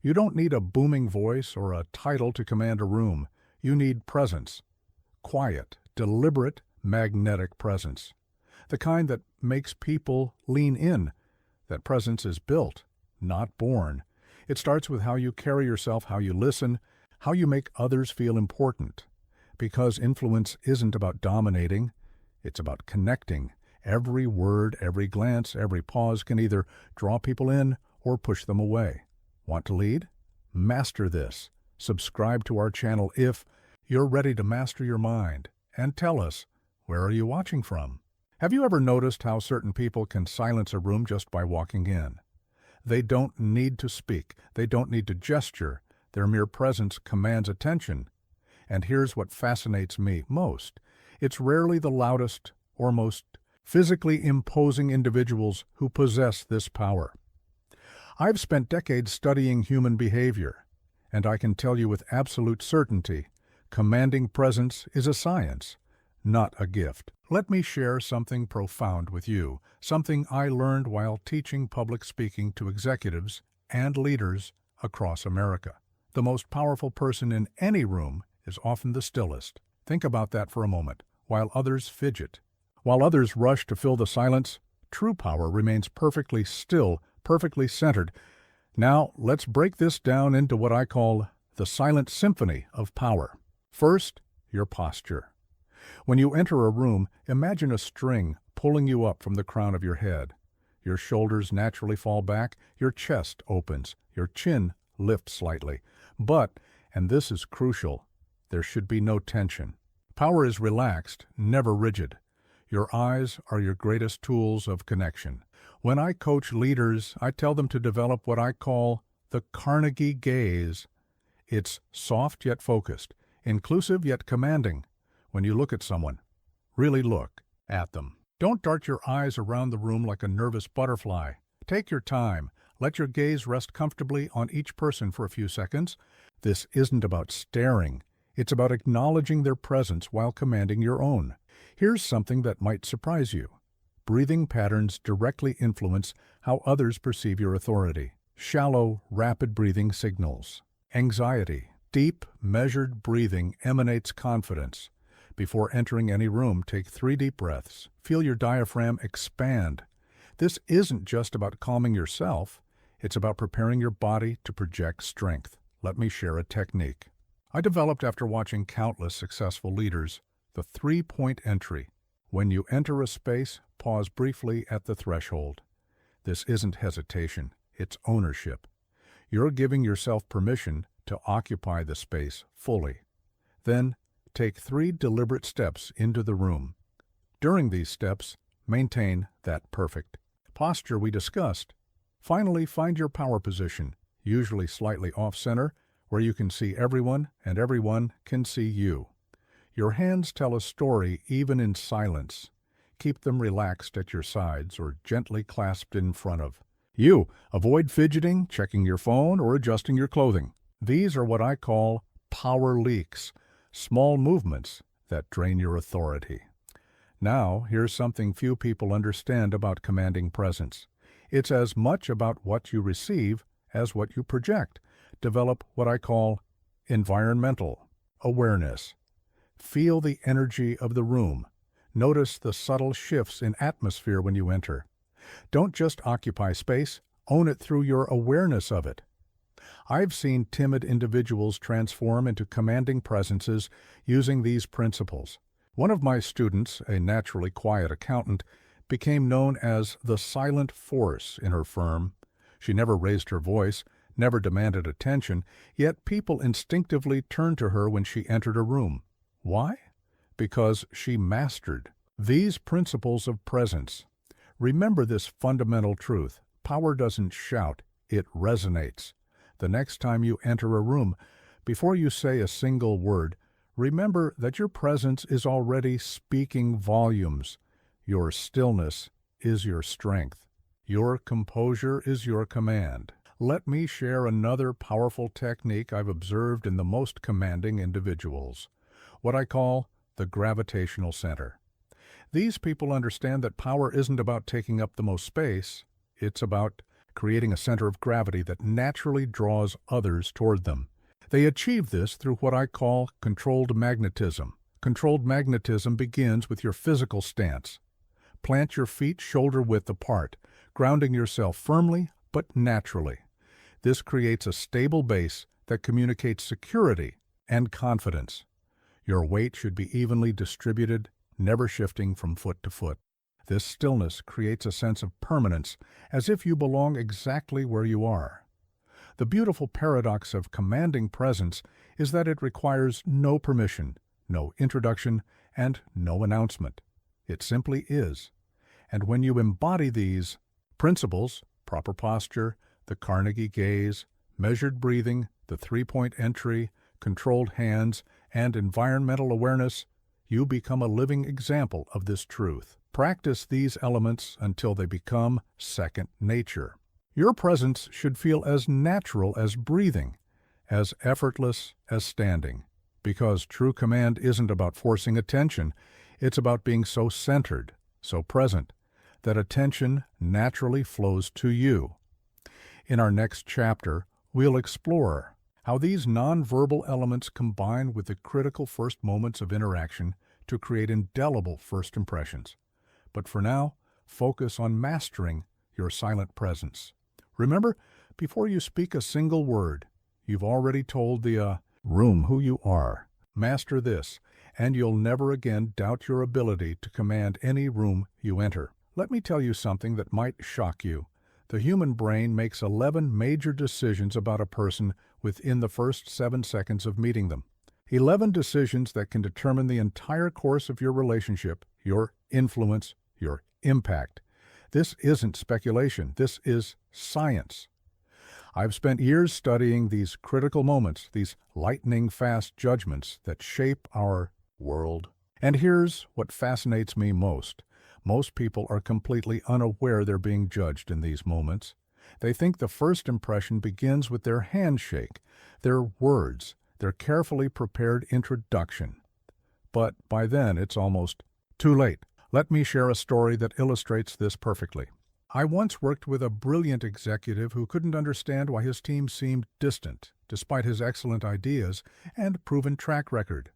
You don't need a booming voice or a title to command a room. You need presence. Quiet, deliberate, magnetic presence. The kind that makes people lean in. That presence is built, not born. It starts with how you carry yourself, how you listen, how you make others feel important. Because influence isn't about dominating, it's about connecting. Every word, every glance, every pause can either draw people in or push them away. Want to lead? Master this. Subscribe to our channel if you're ready to master your mind. And tell us, where are you watching from? Have you ever noticed how certain people can silence a room just by walking in? They don't need to speak. They don't need to gesture. Their mere presence commands attention. And here's what fascinates me most. It's rarely the loudest or most physically imposing individuals who possess this power. I've spent decades studying human behavior, and I can tell you with absolute certainty, commanding presence is a science, not a gift. Let me share something profound with you, something I learned while teaching public speaking to executives and leaders across America. The most powerful person in any room is often the stillest. Think about that for a moment. While others fidget, while others rush to fill the silence, true power remains perfectly still, perfectly centered. Now, let's break this down into what I call the silent symphony of power. First, your posture. When you enter a room, imagine a string pulling you up from the crown of your head. Your shoulders naturally fall back, your chest opens, your chin lifts slightly. But, and this is crucial, there should be no tension. Power is relaxed, never rigid. Your eyes are your greatest tools of connection. When I coach leaders, I tell them to develop what I call the Carnegie gaze. It's soft yet focused, inclusive yet commanding. When you look at someone, really look at them. Don't dart your eyes around the room like a nervous butterfly. Take your time. Let your gaze rest comfortably on each person for a few seconds. This isn't about staring. It's about acknowledging their presence while commanding your own. Here's something that might surprise you. Breathing patterns directly influence how others perceive your authority. Shallow, rapid breathing signals anxiety. Deep, measured breathing emanates confidence. Before entering any room, take 3 deep breaths. Feel your diaphragm expand. This isn't just about calming yourself. It's about preparing your body to project strength. Let me share a technique I developed after watching countless successful leaders, the 3-point entry. When you enter a space, pause briefly at the threshold. This isn't hesitation, it's ownership. You're giving yourself permission to occupy the space fully. Then, take 3 deliberate steps into the room. During these steps, maintain that perfect posture we discussed. Finally, find your power position, usually slightly off-center, where you can see everyone and everyone can see you. Your hands tell a story even in silence. Keep them relaxed at your sides or gently clasped in front of you. Avoid fidgeting, checking your phone, or adjusting your clothing. These are what I call power leaks, small movements that drain your authority. Now, here's something few people understand about commanding presence. It's as much about what you receive as what you project. Develop what I call environmental awareness. Feel the energy of the room. Notice the subtle shifts in atmosphere when you enter. Don't just occupy space, own it through your awareness of it. I've seen timid individuals transform into commanding presences using these principles. One of my students, a naturally quiet accountant, became known as the silent force in her firm. She never raised her voice, never demanded attention, yet people instinctively turned to her when she entered a room. Why? Because she mastered these principles of presence. Remember this fundamental truth. Power doesn't shout, it resonates. The next time you enter a room, before you say a single word, remember that your presence is already speaking volumes. Your stillness is your strength. Your composure is your command. Let me share another powerful technique I've observed in the most commanding individuals, what I call the gravitational center. These people understand that power isn't about taking up the most space, it's about creating a center of gravity that naturally draws others toward them. They achieve this through what I call controlled magnetism. Controlled magnetism begins with your physical stance. Plant your feet shoulder-width apart, grounding yourself firmly but naturally. This creates a stable base that communicates security and confidence. Your weight should be evenly distributed, never shifting from foot to foot. This stillness creates a sense of permanence, as if you belong exactly where you are. The beautiful paradox of commanding presence is that it requires no permission, no introduction, and no announcement. It simply is. And when you embody these principles, proper posture, the Carnegie gaze, measured breathing, the three-point entry, controlled hands, and environmental awareness, you become a living example of this truth. Practice these elements until they become second nature. Your presence should feel as natural as breathing, as effortless as standing, because true command isn't about forcing attention, it's about being so centered, so present, that attention naturally flows to you. In our next chapter, we'll explore how these nonverbal elements combine with the critical first moments of interaction to create indelible first impressions. But for now, focus on mastering your silent presence. Remember, before you speak a single word, you've already told the room who you are. Master this, and you'll never again doubt your ability to command any room you enter. Let me tell you something that might shock you. The human brain makes 11 major decisions about a person within the first 7 seconds of meeting them. 11 decisions that can determine the entire course of your relationship, your influence, your impact. This isn't speculation. This is science. I've spent years studying these critical moments, these lightning-fast judgments that shape our world. And here's what fascinates me most. Most people are completely unaware they're being judged in these moments. They think the first impression begins with their handshake, their words, their carefully prepared introduction. But by then, it's almost too late. Let me share a story that illustrates this perfectly. I once worked with a brilliant executive who couldn't understand why his team seemed distant, despite his excellent ideas and proven track record.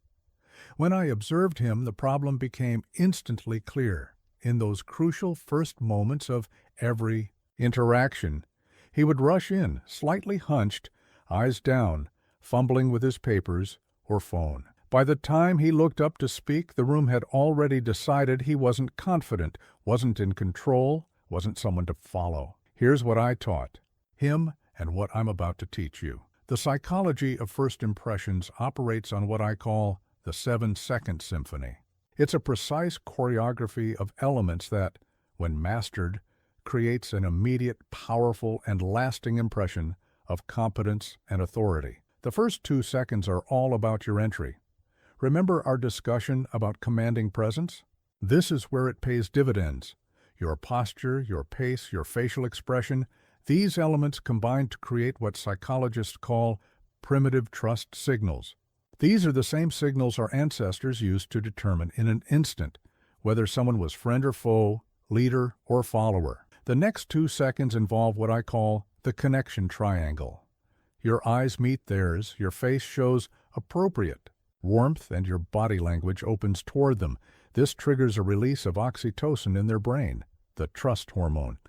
When I observed him, the problem became instantly clear. In those crucial first moments of every interaction, he would rush in, slightly hunched, eyes down, fumbling with his papers or phone. By the time he looked up to speak, the room had already decided he wasn't confident, wasn't in control, wasn't someone to follow. Here's what I taught him and what I'm about to teach you. The psychology of first impressions operates on what I call the 7-second symphony. It's a precise choreography of elements that, when mastered, creates an immediate, powerful, and lasting impression of competence and authority. The first 2 seconds are all about your entry. Remember our discussion about commanding presence? This is where it pays dividends. Your posture, your pace, your facial expression, these elements combine to create what psychologists call primitive trust signals. These are the same signals our ancestors used to determine in an instant whether someone was friend or foe, leader or follower. The next 2 seconds involve what I call the connection triangle. Your eyes meet theirs, your face shows appropriate warmth, and your body language opens toward them. This triggers a release of oxytocin in their brain, the trust hormone.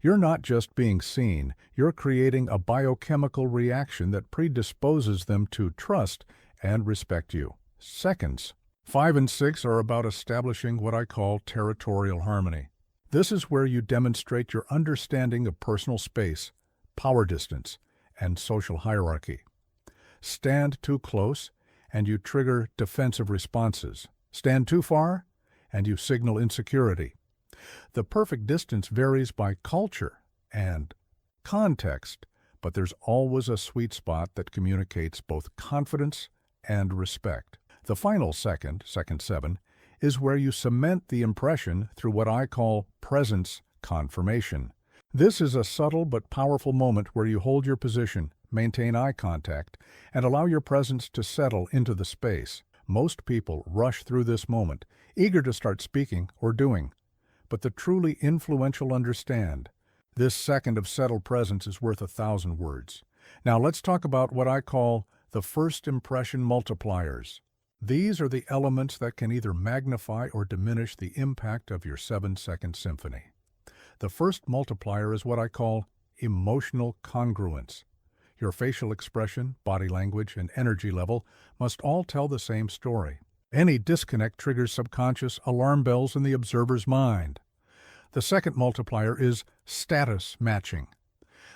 You're not just being seen, you're creating a biochemical reaction that predisposes them to trust and respect you. Seconds 5 and 6 are about establishing what I call territorial harmony. This is where you demonstrate your understanding of personal space, power distance, and social hierarchy. Stand too close, and you trigger defensive responses. Stand too far, and you signal insecurity. The perfect distance varies by culture and context, but there's always a sweet spot that communicates both confidence and respect. The final second, second 7, is where you cement the impression through what I call presence confirmation. This is a subtle but powerful moment where you hold your position, maintain eye contact, and allow your presence to settle into the space. Most people rush through this moment, eager to start speaking or doing. But the truly influential understand This second of settled presence is worth 1,000 words. Now let's talk about what I call the first impression multipliers. These are the elements that can either magnify or diminish the impact of your 7-second symphony. The first multiplier is what I call emotional congruence. Your facial expression, body language, and energy level must all tell the same story. Any disconnect triggers subconscious alarm bells in the observer's mind. The second multiplier is status matching.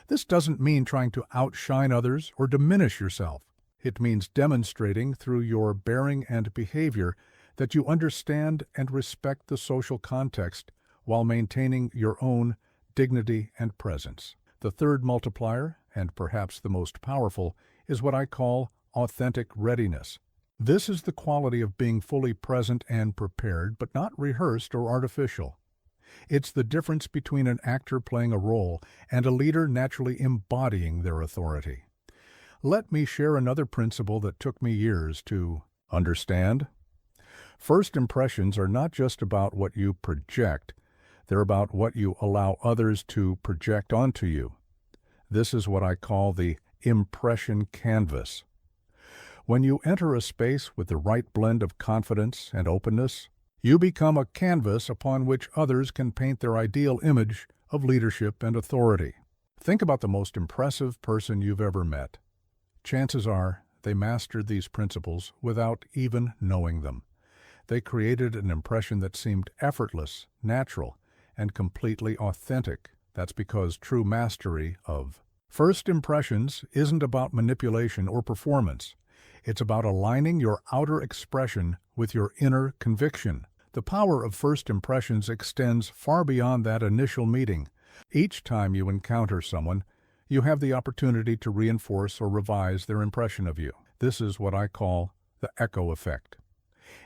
This doesn't mean trying to outshine others or diminish yourself. It means demonstrating through your bearing and behavior that you understand and respect the social context while maintaining your own dignity and presence. The third multiplier, and perhaps the most powerful, is what I call authentic readiness. This is the quality of being fully present and prepared, but not rehearsed or artificial. It's the difference between an actor playing a role and a leader naturally embodying their authority. Let me share another principle that took me years to understand. First impressions are not just about what you project, they're about what you allow others to project onto you. This is what I call the impression canvas. When you enter a space with the right blend of confidence and openness, you become a canvas upon which others can paint their ideal image of leadership and authority. Think about the most impressive person you've ever met. Chances are they mastered these principles without even knowing them. They created an impression that seemed effortless, natural, and completely authentic. That's because true mastery of first impressions isn't about manipulation or performance. It's about aligning your outer expression with your inner conviction. The power of first impressions extends far beyond that initial meeting. Each time you encounter someone, you have the opportunity to reinforce or revise their impression of you. This is what I call the echo effect.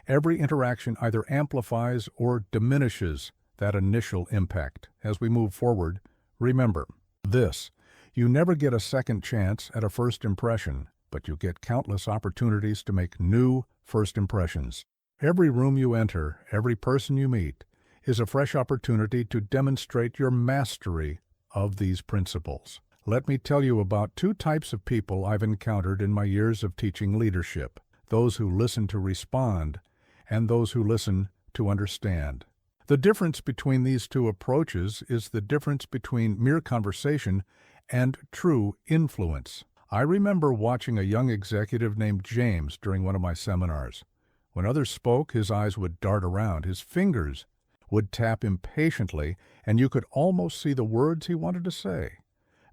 Every interaction either amplifies or diminishes that initial impact. As we move forward, remember this: you never get a second chance at a first impression, but you get countless opportunities to make new first impressions. Every room you enter, every person you meet, is a fresh opportunity to demonstrate your mastery of these principles. Let me tell you about two types of people I've encountered in my years of teaching leadership: those who listen to respond and those who listen to understand. The difference between these two approaches is the difference between mere conversation and true influence. I remember watching a young executive named James during one of my seminars. When others spoke, his eyes would dart around, his fingers would tap impatiently, and you could almost see the words he wanted to say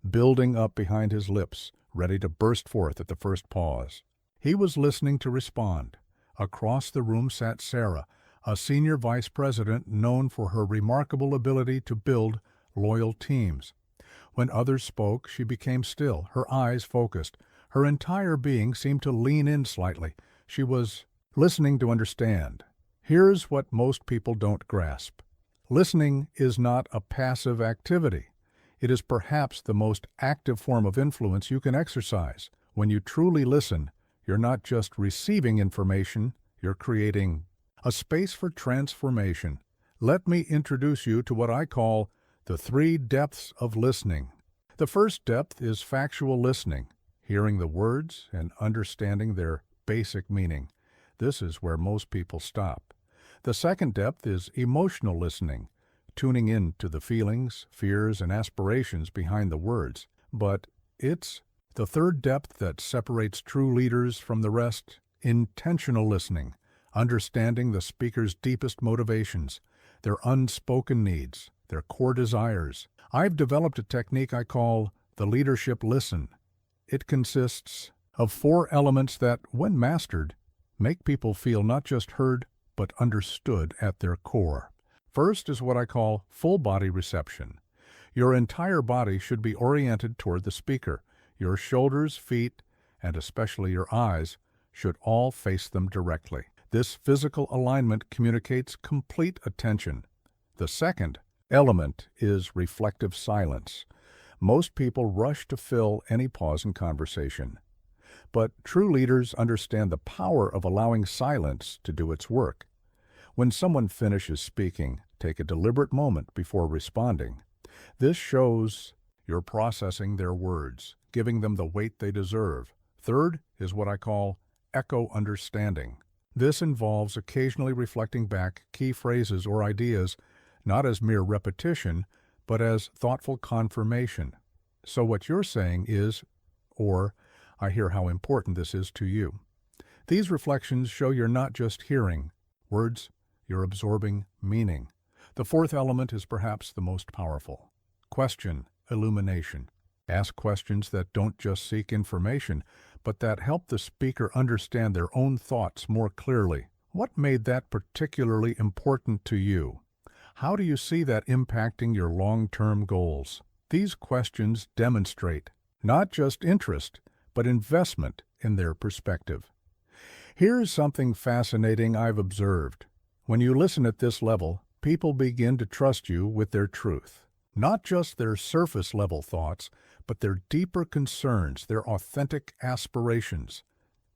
building up behind his lips, ready to burst forth at the first pause. He was listening to respond. Across the room sat Sarah, a senior vice president known for her remarkable ability to build loyal teams. When others spoke, she became still, her eyes focused. Her entire being seemed to lean in slightly. She was listening to understand. Here's what most people don't grasp. Listening is not a passive activity. It is perhaps the most active form of influence you can exercise. When you truly listen, you're not just receiving information, you're creating a space for transformation. Let me introduce you to what I call the 3 depths of listening. The first depth is factual listening, hearing the words and understanding their basic meaning. This is where most people stop. The second depth is emotional listening, tuning in to the feelings, fears, and aspirations behind the words. But it's the third depth that separates true leaders from the rest: intentional listening, understanding the speaker's deepest motivations, their unspoken needs, their core desires. I've developed a technique I call the leadership listen. It consists of 4 elements that, when mastered, make people feel not just heard, but understood at their core. First is what I call full body reception. Your entire body should be oriented toward the speaker. Your shoulders, feet, and especially your eyes should all face them directly. This physical alignment communicates complete attention. The second element is reflective silence. Most people rush to fill any pause in conversation. But true leaders understand the power of allowing silence to do its work. When someone finishes speaking, take a deliberate moment before responding. This shows you're processing their words, giving them the weight they deserve. Third is what I call echo understanding. This involves occasionally reflecting back key phrases or ideas, not as mere repetition, but as thoughtful confirmation. So what you're saying is, or, I hear how important this is to you. These reflections show you're not just hearing words, you're absorbing meaning. The fourth element is perhaps the most powerful. Question, illumination. Ask questions that don't just seek information, but that help the speaker understand their own thoughts more clearly. What made that particularly important to you? How do you see that impacting your long-term goals? These questions demonstrate not just interest, but investment in their perspective. Here's something fascinating I've observed. When you listen at this level, people begin to trust you with their truth. Not just their surface-level thoughts, but their deeper concerns, their authentic aspirations.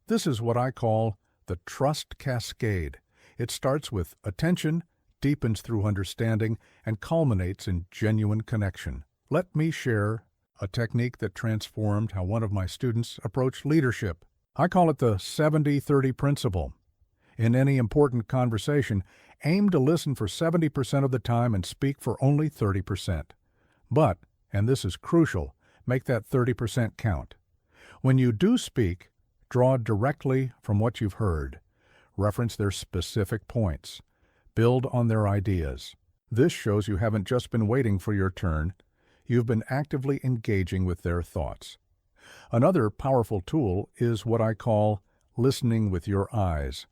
This is what I call the trust cascade. It starts with attention, deepens through understanding, and culminates in genuine connection. Let me share a technique that transformed how one of my students approached leadership. I call it the 70-30 principle. In any important conversation, aim to listen for 70% of the time and speak for only 30%. But, and this is crucial, make that 30% count. When you do speak, draw directly from what you've heard. Reference their specific points. Build on their ideas. This shows you haven't just been waiting for your turn, you've been actively engaging with their thoughts. Another powerful tool is what I call listening with your eyes.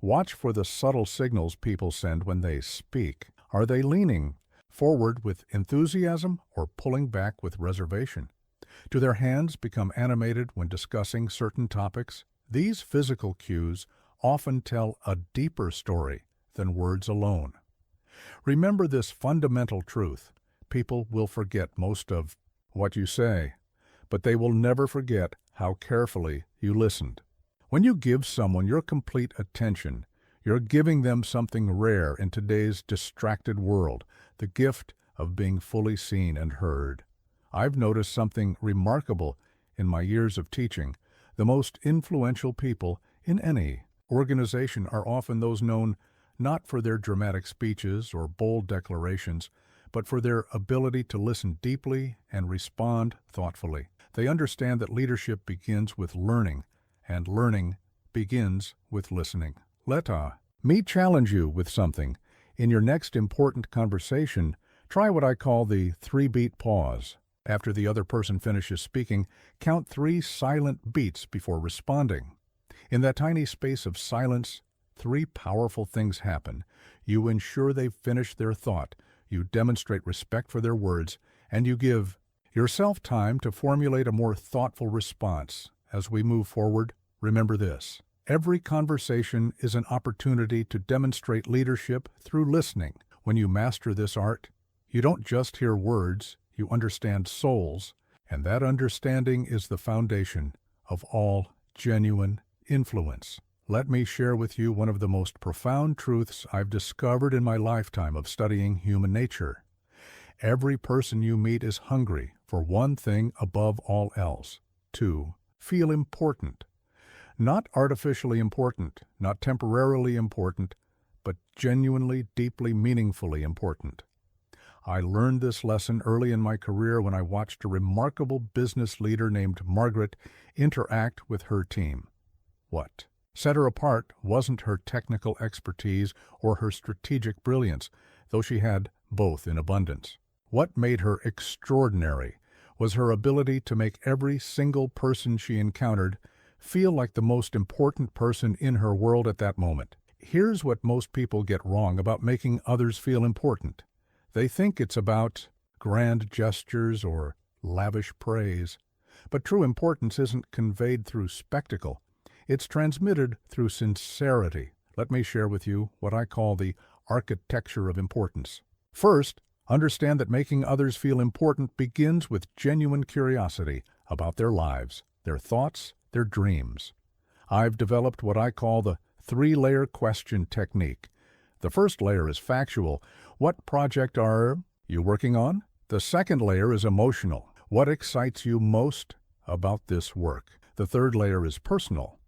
Watch for the subtle signals people send when they speak. Are they leaning forward with enthusiasm or pulling back with reservation? Do their hands become animated when discussing certain topics? These physical cues often tell a deeper story than words alone. Remember this fundamental truth. People will forget most of what you say, but they will never forget how carefully you listened. When you give someone your complete attention, you're giving them something rare in today's distracted world, the gift of being fully seen and heard. I've noticed something remarkable in my years of teaching. The most influential people in any organization are often those known not for their dramatic speeches or bold declarations, but for their ability to listen deeply and respond thoughtfully. They understand that leadership begins with learning, and learning begins with listening. Let me challenge you with something. In your next important conversation, try what I call the 3-beat pause. After the other person finishes speaking, count 3 silent beats before responding. In that tiny space of silence, 3 powerful things happen. You ensure they've finished their thought, you demonstrate respect for their words, and you give yourself time to formulate a more thoughtful response. As we move forward, remember this. Every conversation is an opportunity to demonstrate leadership through listening. When you master this art, you don't just hear words, you understand souls, and that understanding is the foundation of all genuine influence. Let me share with you one of the most profound truths I've discovered in my lifetime of studying human nature. Every person you meet is hungry for one thing above all else: to feel important. Not artificially important, not temporarily important, but genuinely, deeply, meaningfully important. I learned this lesson early in my career when I watched a remarkable business leader named Margaret interact with her team. What set her apart wasn't her technical expertise or her strategic brilliance, though she had both in abundance. What made her extraordinary was her ability to make every single person she encountered feel like the most important person in her world at that moment. Here's what most people get wrong about making others feel important. They think it's about grand gestures or lavish praise. But true importance isn't conveyed through spectacle. It's transmitted through sincerity. Let me share with you what I call the architecture of importance. First, understand that making others feel important begins with genuine curiosity about their lives, their thoughts, their dreams. I've developed what I call the 3-layer question technique. The first layer is factual. What project are you working on? The second layer is emotional. What excites you most about this work? The third layer is personal.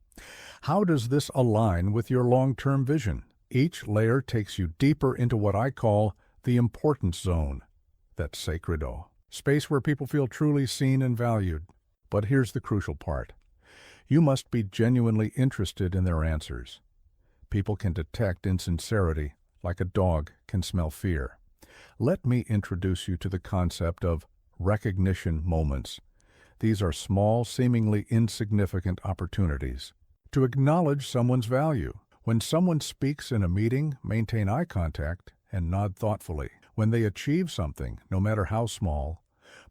How does this align with your long-term vision? Each layer takes you deeper into what I call the importance zone. That's sacredo. Space where people feel truly seen and valued. But here's the crucial part. You must be genuinely interested in their answers. People can detect insincerity like a dog can smell fear. Let me introduce you to the concept of recognition moments. These are small, seemingly insignificant opportunities to acknowledge someone's value. When someone speaks in a meeting, maintain eye contact and nod thoughtfully. When they achieve something, no matter how small,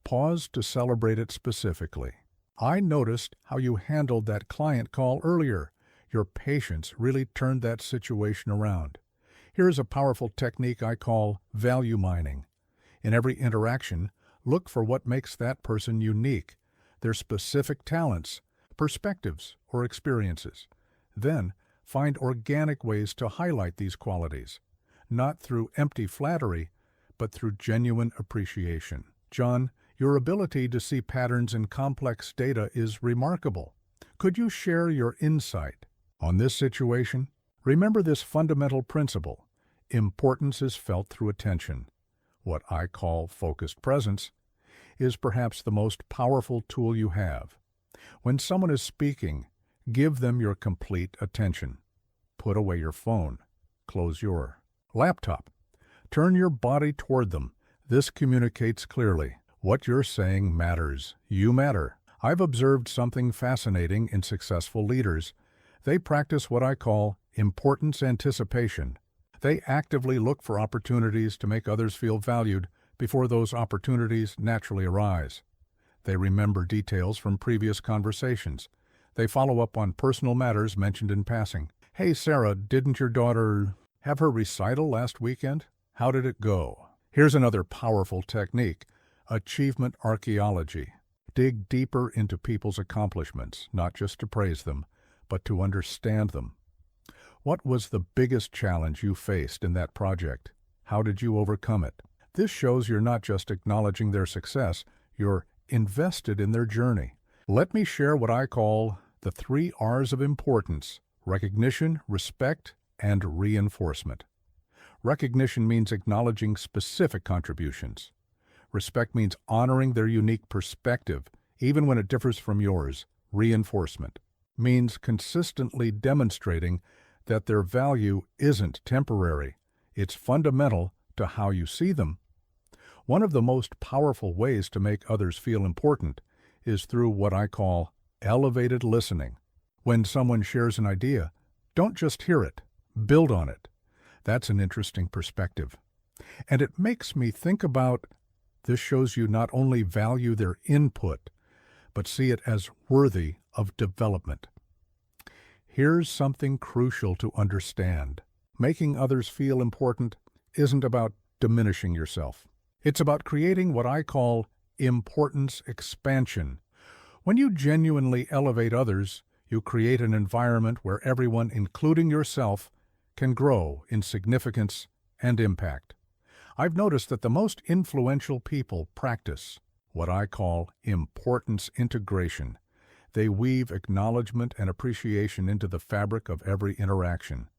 pause to celebrate it specifically. I noticed how you handled that client call earlier. Your patience really turned that situation around. Here's a powerful technique I call value mining. In every interaction, look for what makes that person unique, their specific talents, perspectives, or experiences. Then, find organic ways to highlight these qualities, not through empty flattery, but through genuine appreciation. John, your ability to see patterns in complex data is remarkable. Could you share your insight on this situation? Remember this fundamental principle. Importance is felt through attention. What I call focused presence is perhaps the most powerful tool you have. When someone is speaking, give them your complete attention. Put away your phone. Close your laptop. Turn your body toward them. This communicates clearly. What you're saying matters. You matter. I've observed something fascinating in successful leaders. They practice what I call importance anticipation. They actively look for opportunities to make others feel valued before those opportunities naturally arise. They remember details from previous conversations. They follow up on personal matters mentioned in passing. Hey, Sarah, didn't your daughter have her recital last weekend? How did it go? Here's another powerful technique. Achievement archaeology. Dig deeper into people's accomplishments, not just to praise them, but to understand them. What was the biggest challenge you faced in that project? How did you overcome it? This shows you're not just acknowledging their success, you're invested in their journey. Let me share what I call the 3 R's of importance: recognition, respect, and reinforcement. Recognition means acknowledging specific contributions. Respect means honoring their unique perspective, even when it differs from yours. Reinforcement means consistently demonstrating that their value isn't temporary. It's fundamental to how you see them. One of the most powerful ways to make others feel important is through what I call elevated listening. When someone shares an idea, don't just hear it, build on it. That's an interesting perspective. And it makes me think about this shows you not only value their input, but see it as worthy of development. Here's something crucial to understand. Making others feel important isn't about diminishing yourself. It's about creating what I call importance expansion. When you genuinely elevate others, you create an environment where everyone, including yourself, can grow in significance and impact. I've noticed that the most influential people practice what I call importance integration. They weave acknowledgement and appreciation into the fabric of every interaction.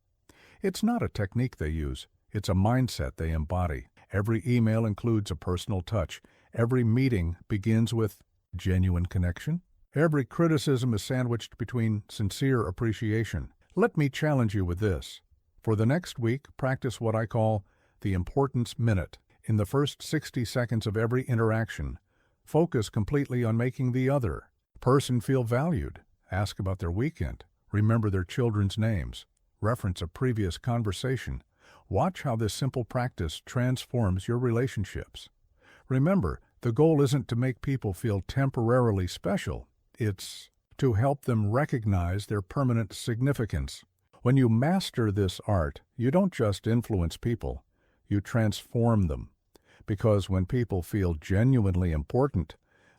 It's not a technique they use, it's a mindset they embody. Every email includes a personal touch. Every meeting begins with genuine connection. Every criticism is sandwiched between sincere appreciation. Let me challenge you with this. For the next week, practice what I call the importance minute. In the first 60 seconds of every interaction, focus completely on making the other person feel valued. Ask about their weekend. Remember their children's names. Reference a previous conversation. Watch how this simple practice transforms your relationships. Remember, the goal isn't to make people feel temporarily special. It's to help them recognize their permanent significance. When you master this art, you don't just influence people, you transform them. Because when people feel genuinely important,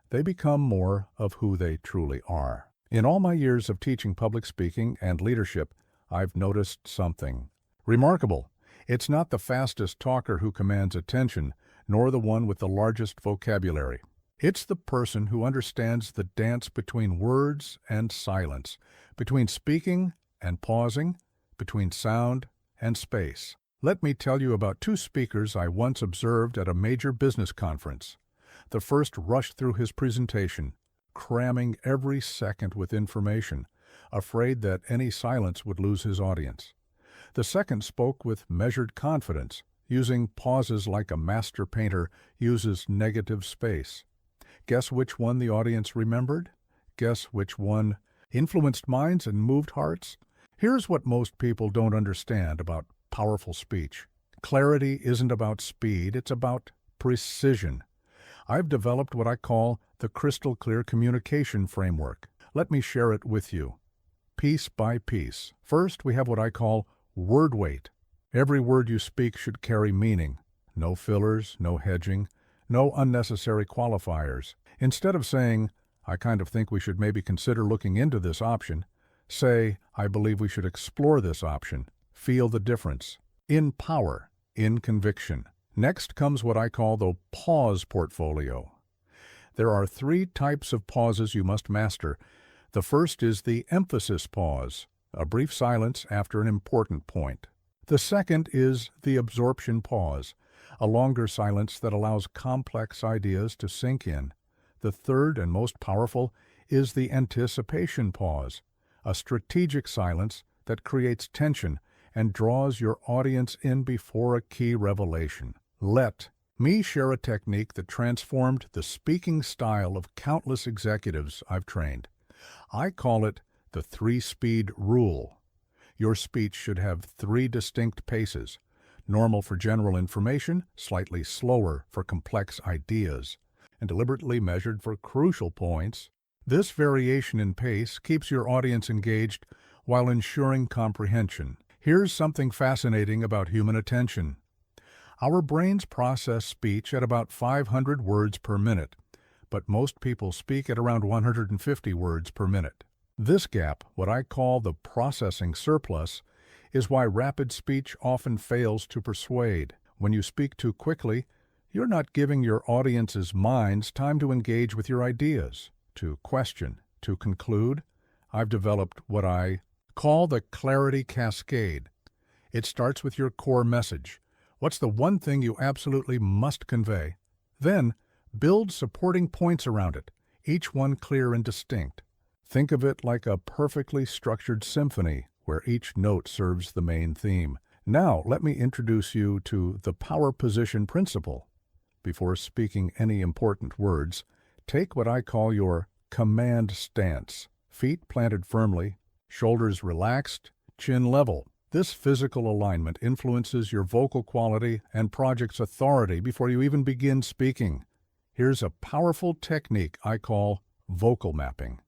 they become more of who they truly are. In all my years of teaching public speaking and leadership, I've noticed something remarkable. It's not the fastest talker who commands attention, nor the one with the largest vocabulary. It's the person who understands the dance between words and silence, between speaking and pausing, between sound and space. Let me tell you about two speakers I once observed at a major business conference. The first rushed through his presentation, cramming every second with information, afraid that any silence would lose his audience. The second spoke with measured confidence, using pauses like a master painter uses negative space. Guess which one the audience remembered? Guess which one influenced minds and moved hearts? Here's what most people don't understand about powerful speech. Clarity isn't about speed, it's about precision. I've developed what I call the crystal clear communication framework. Let me share it with you, piece by piece. First, we have what I call word weight. Every word you speak should carry meaning. No fillers, no hedging, no unnecessary qualifiers. Instead of saying, I kind of think we should maybe consider looking into this option, say, I believe we should explore this option. Feel the difference. In power, in conviction. Next comes what I call the pause portfolio. There are 3 types of pauses you must master. The first is the emphasis pause, a brief silence after an important point. The second is the absorption pause, a longer silence that allows complex ideas to sink in. The third and most powerful is the anticipation pause, a strategic silence that creates tension and draws your audience in before a key revelation. Let me share a technique that transformed the speaking style of countless executives I've trained. I call it the 3-speed rule. Your speech should have 3 distinct paces, normal for general information, slightly slower for complex ideas, and deliberately measured for crucial points. This variation in pace keeps your audience engaged while ensuring comprehension. Here's something fascinating about human attention. Our brains process speech at about 500 words per minute, but most people speak at around 150 words per minute. This gap, what I call the processing surplus, is why rapid speech often fails to persuade. When you speak too quickly, you're not giving your audience's minds time to engage with your ideas, to question, to conclude. I've developed what I call the clarity cascade. It starts with your core message. What's the one thing you absolutely must convey? Then, build supporting points around it, each one clear and distinct. Think of it like a perfectly structured symphony where each note serves the main theme. Now, let me introduce you to the power position principle. Before speaking any important words, take what I call your command stance. Feet planted firmly, shoulders relaxed, chin level. This physical alignment influences your vocal quality and project's authority before you even begin speaking. Here's a powerful technique I call vocal mapping.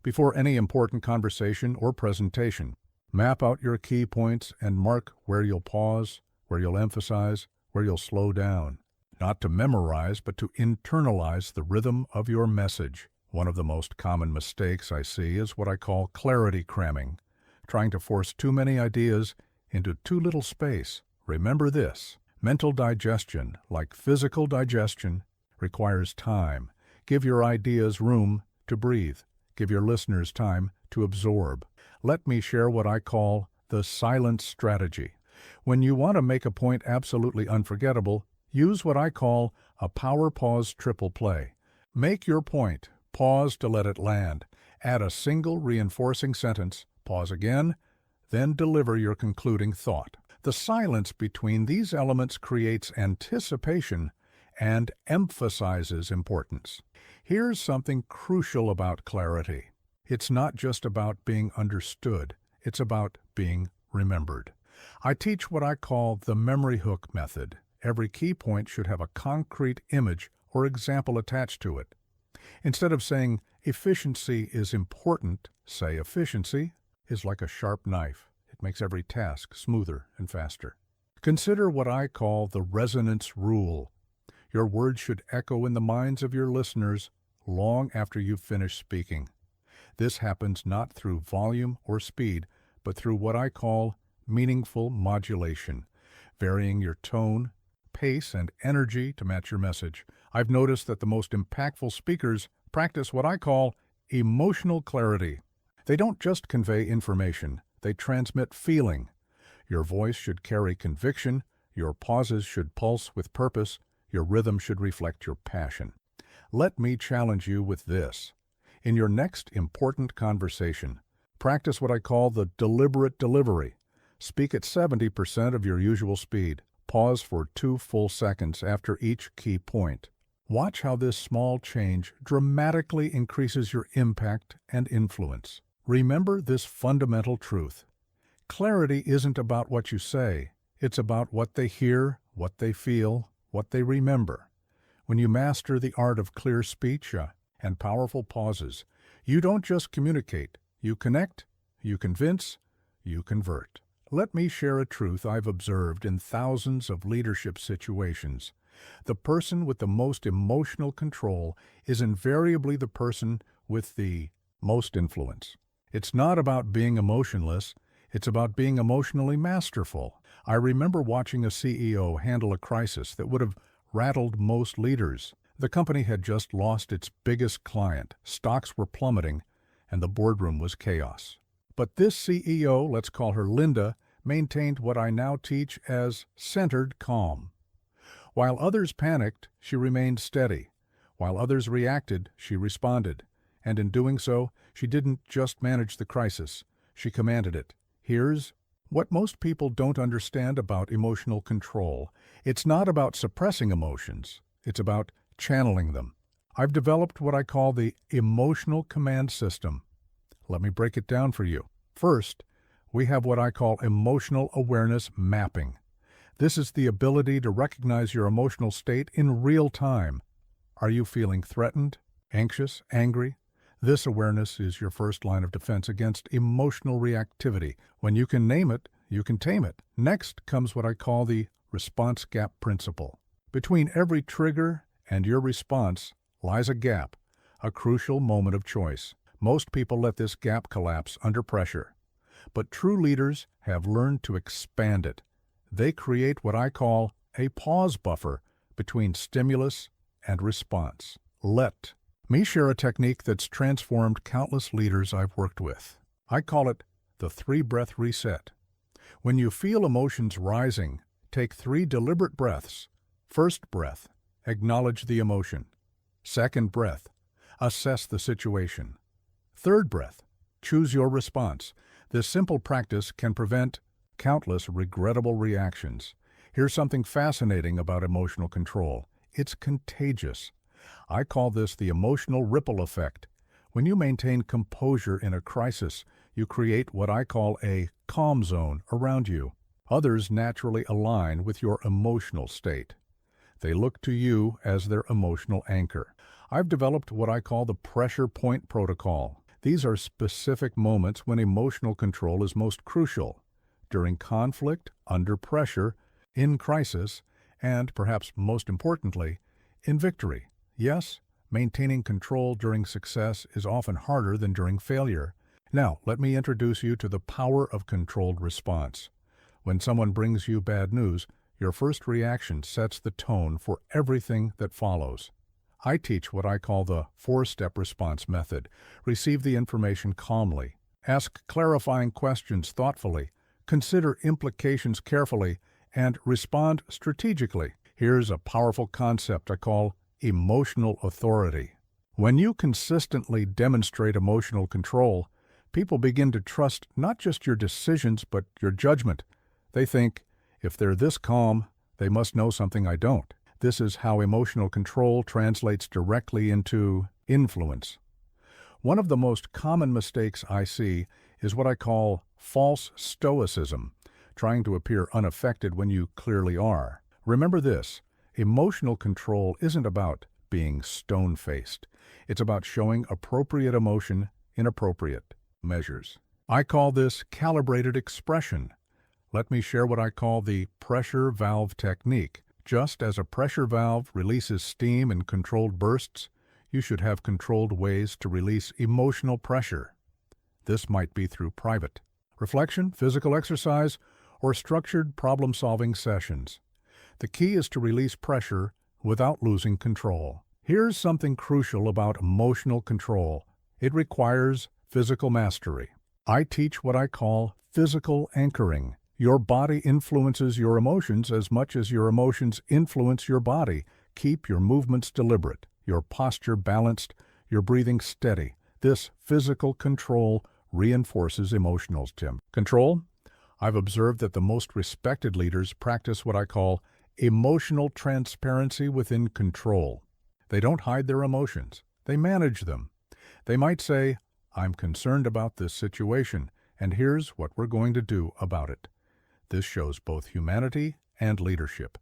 Before any important conversation or presentation, map out your key points and mark where you'll pause, where you'll emphasize, where you'll slow down. Not to memorize, but to internalize the rhythm of your message. One of the most common mistakes I see is what I call clarity cramming, trying to force too many ideas into too little space. Remember this, mental digestion, like physical digestion, requires time. Give your ideas room to breathe. Give your listeners time to absorb. Let me share what I call the silence strategy. When you want to make a point absolutely unforgettable, use what I call a power pause triple play. Make your point, pause to let it land, add a single reinforcing sentence, pause again, then deliver your concluding thought. The silence between these elements creates anticipation and emphasizes importance. Here's something crucial about clarity. It's not just about being understood, it's about being remembered. I teach what I call the memory hook method. Every key point should have a concrete image or example attached to it. Instead of saying efficiency is important, say efficiency is like a sharp knife. It makes every task smoother and faster. Consider what I call the resonance rule. Your words should echo in the minds of your listeners long after you've finished speaking. This happens not through volume or speed, but through what I call meaningful modulation, varying your tone, pace and energy to match your message. I've noticed that the most impactful speakers practice what I call emotional clarity. They don't just convey information, they transmit feeling. Your voice should carry conviction, your pauses should pulse with purpose, your rhythm should reflect your passion. Let me challenge you with this. In your next important conversation, practice what I call the deliberate delivery. Speak at 70% of your usual speed. Pause for 2 full seconds after each key point. Watch how this small change dramatically increases your impact and influence. Remember this fundamental truth. Clarity isn't about what you say. It's about what they hear, what they feel, what they remember. When you master the art of clear speech and powerful pauses, you don't just communicate. You connect, you convince, you convert. Let me share a truth I've observed in thousands of leadership situations. The person with the most emotional control is invariably the person with the most influence. It's not about being emotionless, it's about being emotionally masterful. I remember watching a CEO handle a crisis that would have rattled most leaders. The company had just lost its biggest client, stocks were plummeting, and the boardroom was chaos. But this CEO, let's call her Linda, maintained what I now teach as centered calm. While others panicked, she remained steady. While others reacted, she responded. And in doing so, she didn't just manage the crisis, she commanded it. Here's what most people don't understand about emotional control. It's not about suppressing emotions, it's about channeling them. I've developed what I call the emotional command system. Let me break it down for you. First, we have what I call emotional awareness mapping. This is the ability to recognize your emotional state in real time. Are you feeling threatened, anxious, angry? This awareness is your first line of defense against emotional reactivity. When you can name it, you can tame it. Next comes what I call the response gap principle. Between every trigger and your response lies a gap, a crucial moment of choice. Most people let this gap collapse under pressure. But true leaders have learned to expand it. They create what I call a pause buffer between stimulus and response. Let me share a technique that's transformed countless leaders I've worked with. I call it the 3-breath reset. When you feel emotions rising, take 3 deliberate breaths. First breath, acknowledge the emotion. Second breath, assess the situation. Third breath, choose your response. This simple practice can prevent countless regrettable reactions. Here's something fascinating about emotional control. It's contagious. I call this the emotional ripple effect. When you maintain composure in a crisis, you create what I call a calm zone around you. Others naturally align with your emotional state. They look to you as their emotional anchor. I've developed what I call the pressure point protocol. These are specific moments when emotional control is most crucial. During conflict, under pressure, in crisis, and perhaps most importantly, in victory. Yes, maintaining control during success is often harder than during failure. Now, let me introduce you to the power of controlled response. When someone brings you bad news, your first reaction sets the tone for everything that follows. I teach what I call the 4-step response method. Receive the information calmly. Ask clarifying questions thoughtfully. Consider implications carefully, and respond strategically. Here's a powerful concept I call emotional authority. When you consistently demonstrate emotional control, people begin to trust not just your decisions but your judgment. They think, if they're this calm, they must know something I don't. This is how emotional control translates directly into influence. One of the most common mistakes I see is what I call false stoicism, trying to appear unaffected when you clearly are. Remember this, emotional control isn't about being stone-faced. It's about showing appropriate emotion in appropriate measures. I call this calibrated expression. Let me share what I call the pressure valve technique. Just as a pressure valve releases steam in controlled bursts, you should have controlled ways to release emotional pressure. This might be through private reflection, physical exercise, or structured problem-solving sessions. The key is to release pressure without losing control. Here's something crucial about emotional control. It requires physical mastery. I teach what I call physical anchoring. Your body influences your emotions as much as your emotions influence your body. Keep your movements deliberate, your posture balanced, your breathing steady. This physical control reinforces emotional control. I've observed that the most respected leaders practice what I call emotional transparency within control. They don't hide their emotions. They manage them. They might say, "I'm concerned about this situation, and here's what we're going to do about it." This shows both humanity and leadership.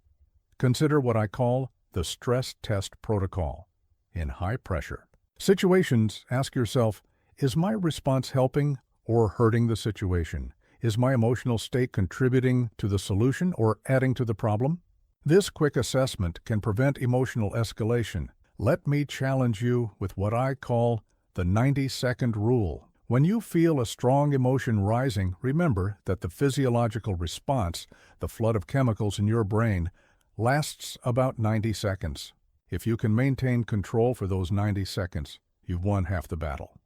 Consider what I call the stress test protocol. In high pressure situations, ask yourself, is my response helping or hurting the situation? Is my emotional state contributing to the solution or adding to the problem? This quick assessment can prevent emotional escalation. Let me challenge you with what I call the 90-second rule. When you feel a strong emotion rising, remember that the physiological response, the flood of chemicals in your brain, lasts about 90 seconds. If you can maintain control for those 90 seconds, you've won half the battle.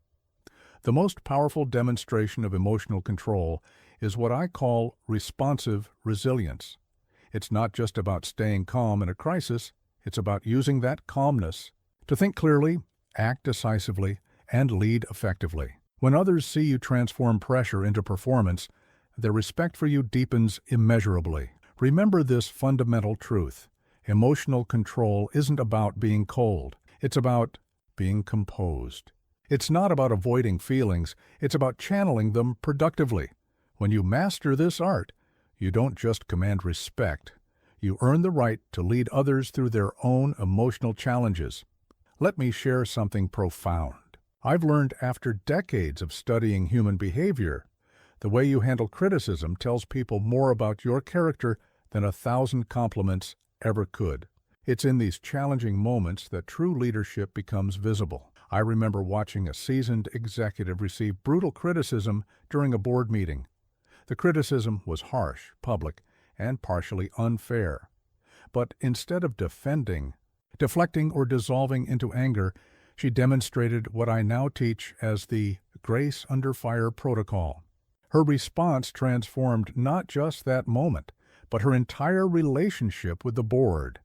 The most powerful demonstration of emotional control is what I call responsive resilience. It's not just about staying calm in a crisis, it's about using that calmness to think clearly, act decisively, and lead effectively. When others see you transform pressure into performance, their respect for you deepens immeasurably. Remember this fundamental truth. Emotional control isn't about being cold. It's about being composed. It's not about avoiding feelings. It's about channeling them productively. When you master this art, you don't just command respect. You earn the right to lead others through their own emotional challenges. Let me share something profound. I've learned after decades of studying human behavior, the way you handle criticism tells people more about your character than 1,000 compliments ever could. It's in these challenging moments that true leadership becomes visible. I remember watching a seasoned executive receive brutal criticism during a board meeting. The criticism was harsh, public, and partially unfair. But instead of defending, deflecting, or dissolving into anger, she demonstrated what I now teach as the grace under fire protocol. Her response transformed not just that moment, but her entire relationship with the board.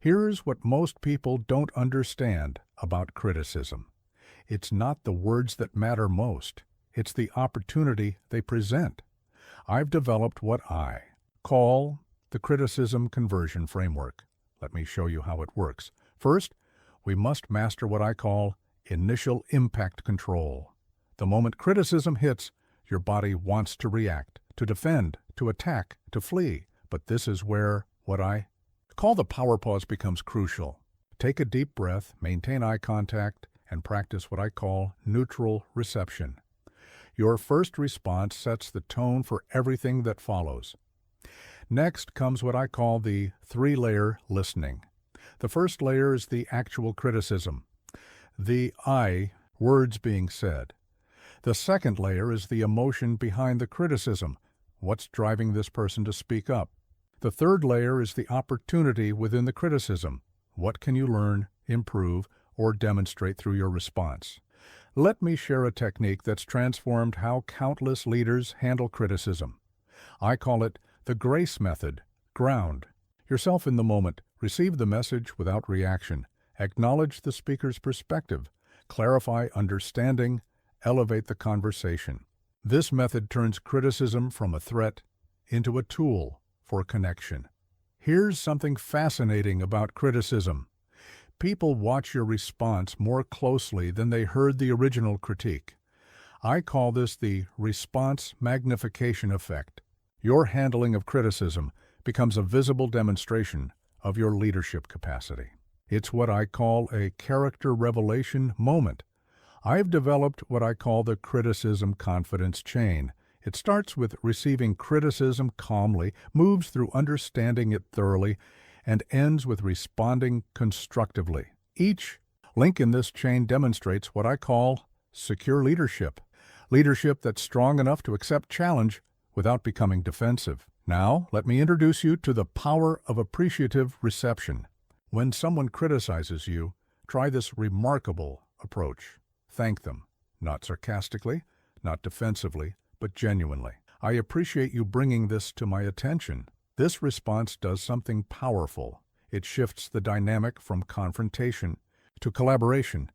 Here's what most people don't understand about criticism. It's not the words that matter most. It's the opportunity they present. I've developed what I call the criticism conversion framework. Let me show you how it works. First, we must master what I call initial impact control. The moment criticism hits, your body wants to react, to defend, to attack, to flee. But this is where what I call the power pause becomes crucial. Take a deep breath, maintain eye contact, and practice what I call neutral reception. Your first response sets the tone for everything that follows. Next comes what I call the three-layer listening. The first layer is the actual criticism, the I, words being said. The second layer is the emotion behind the criticism, what's driving this person to speak up. The third layer is the opportunity within the criticism. What can you learn, improve, or demonstrate through your response? Let me share a technique that's transformed how countless leaders handle criticism. I call it the grace method. Ground yourself in the moment. Receive the message without reaction. Acknowledge the speaker's perspective. Clarify understanding. Elevate the conversation. This method turns criticism from a threat into a tool for connection. Here's something fascinating about criticism. People watch your response more closely than they heard the original critique. I call this the response magnification effect. Your handling of criticism becomes a visible demonstration of your leadership capacity. It's what I call a character revelation moment. I've developed what I call the criticism confidence chain. It starts with receiving criticism calmly, moves through understanding it thoroughly, and ends with responding constructively. Each link in this chain demonstrates what I call secure leadership. Leadership that's strong enough to accept challenge without becoming defensive. Now, let me introduce you to the power of appreciative reception. When someone criticizes you, try this remarkable approach. Thank them, not sarcastically, not defensively, but genuinely. I appreciate you bringing this to my attention. This response does something powerful. It shifts the dynamic from confrontation to collaboration.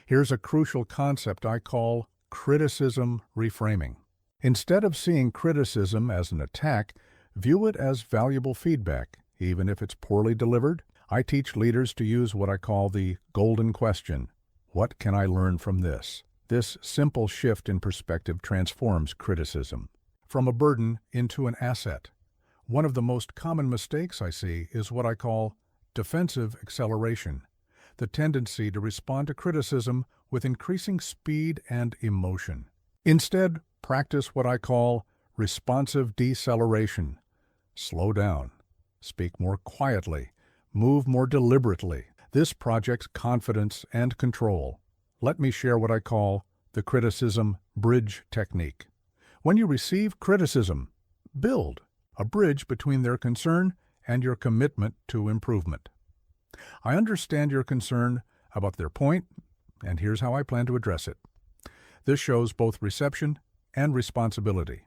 Here's a crucial concept I call criticism reframing. Instead of seeing criticism as an attack, view it as valuable feedback, even if it's poorly delivered. I teach leaders to use what I call the golden question. What can I learn from this? This simple shift in perspective transforms criticism from a burden into an asset. One of the most common mistakes I see is what I call defensive acceleration, the tendency to respond to criticism with increasing speed and emotion. Instead, practice what I call responsive deceleration. Slow down, speak more quietly, move more deliberately. This projects confidence and control. Let me share what I call the criticism bridge technique. When you receive criticism, build a bridge between their concern and your commitment to improvement. I understand your concern about their point, and here's how I plan to address it. This shows both reception and responsibility.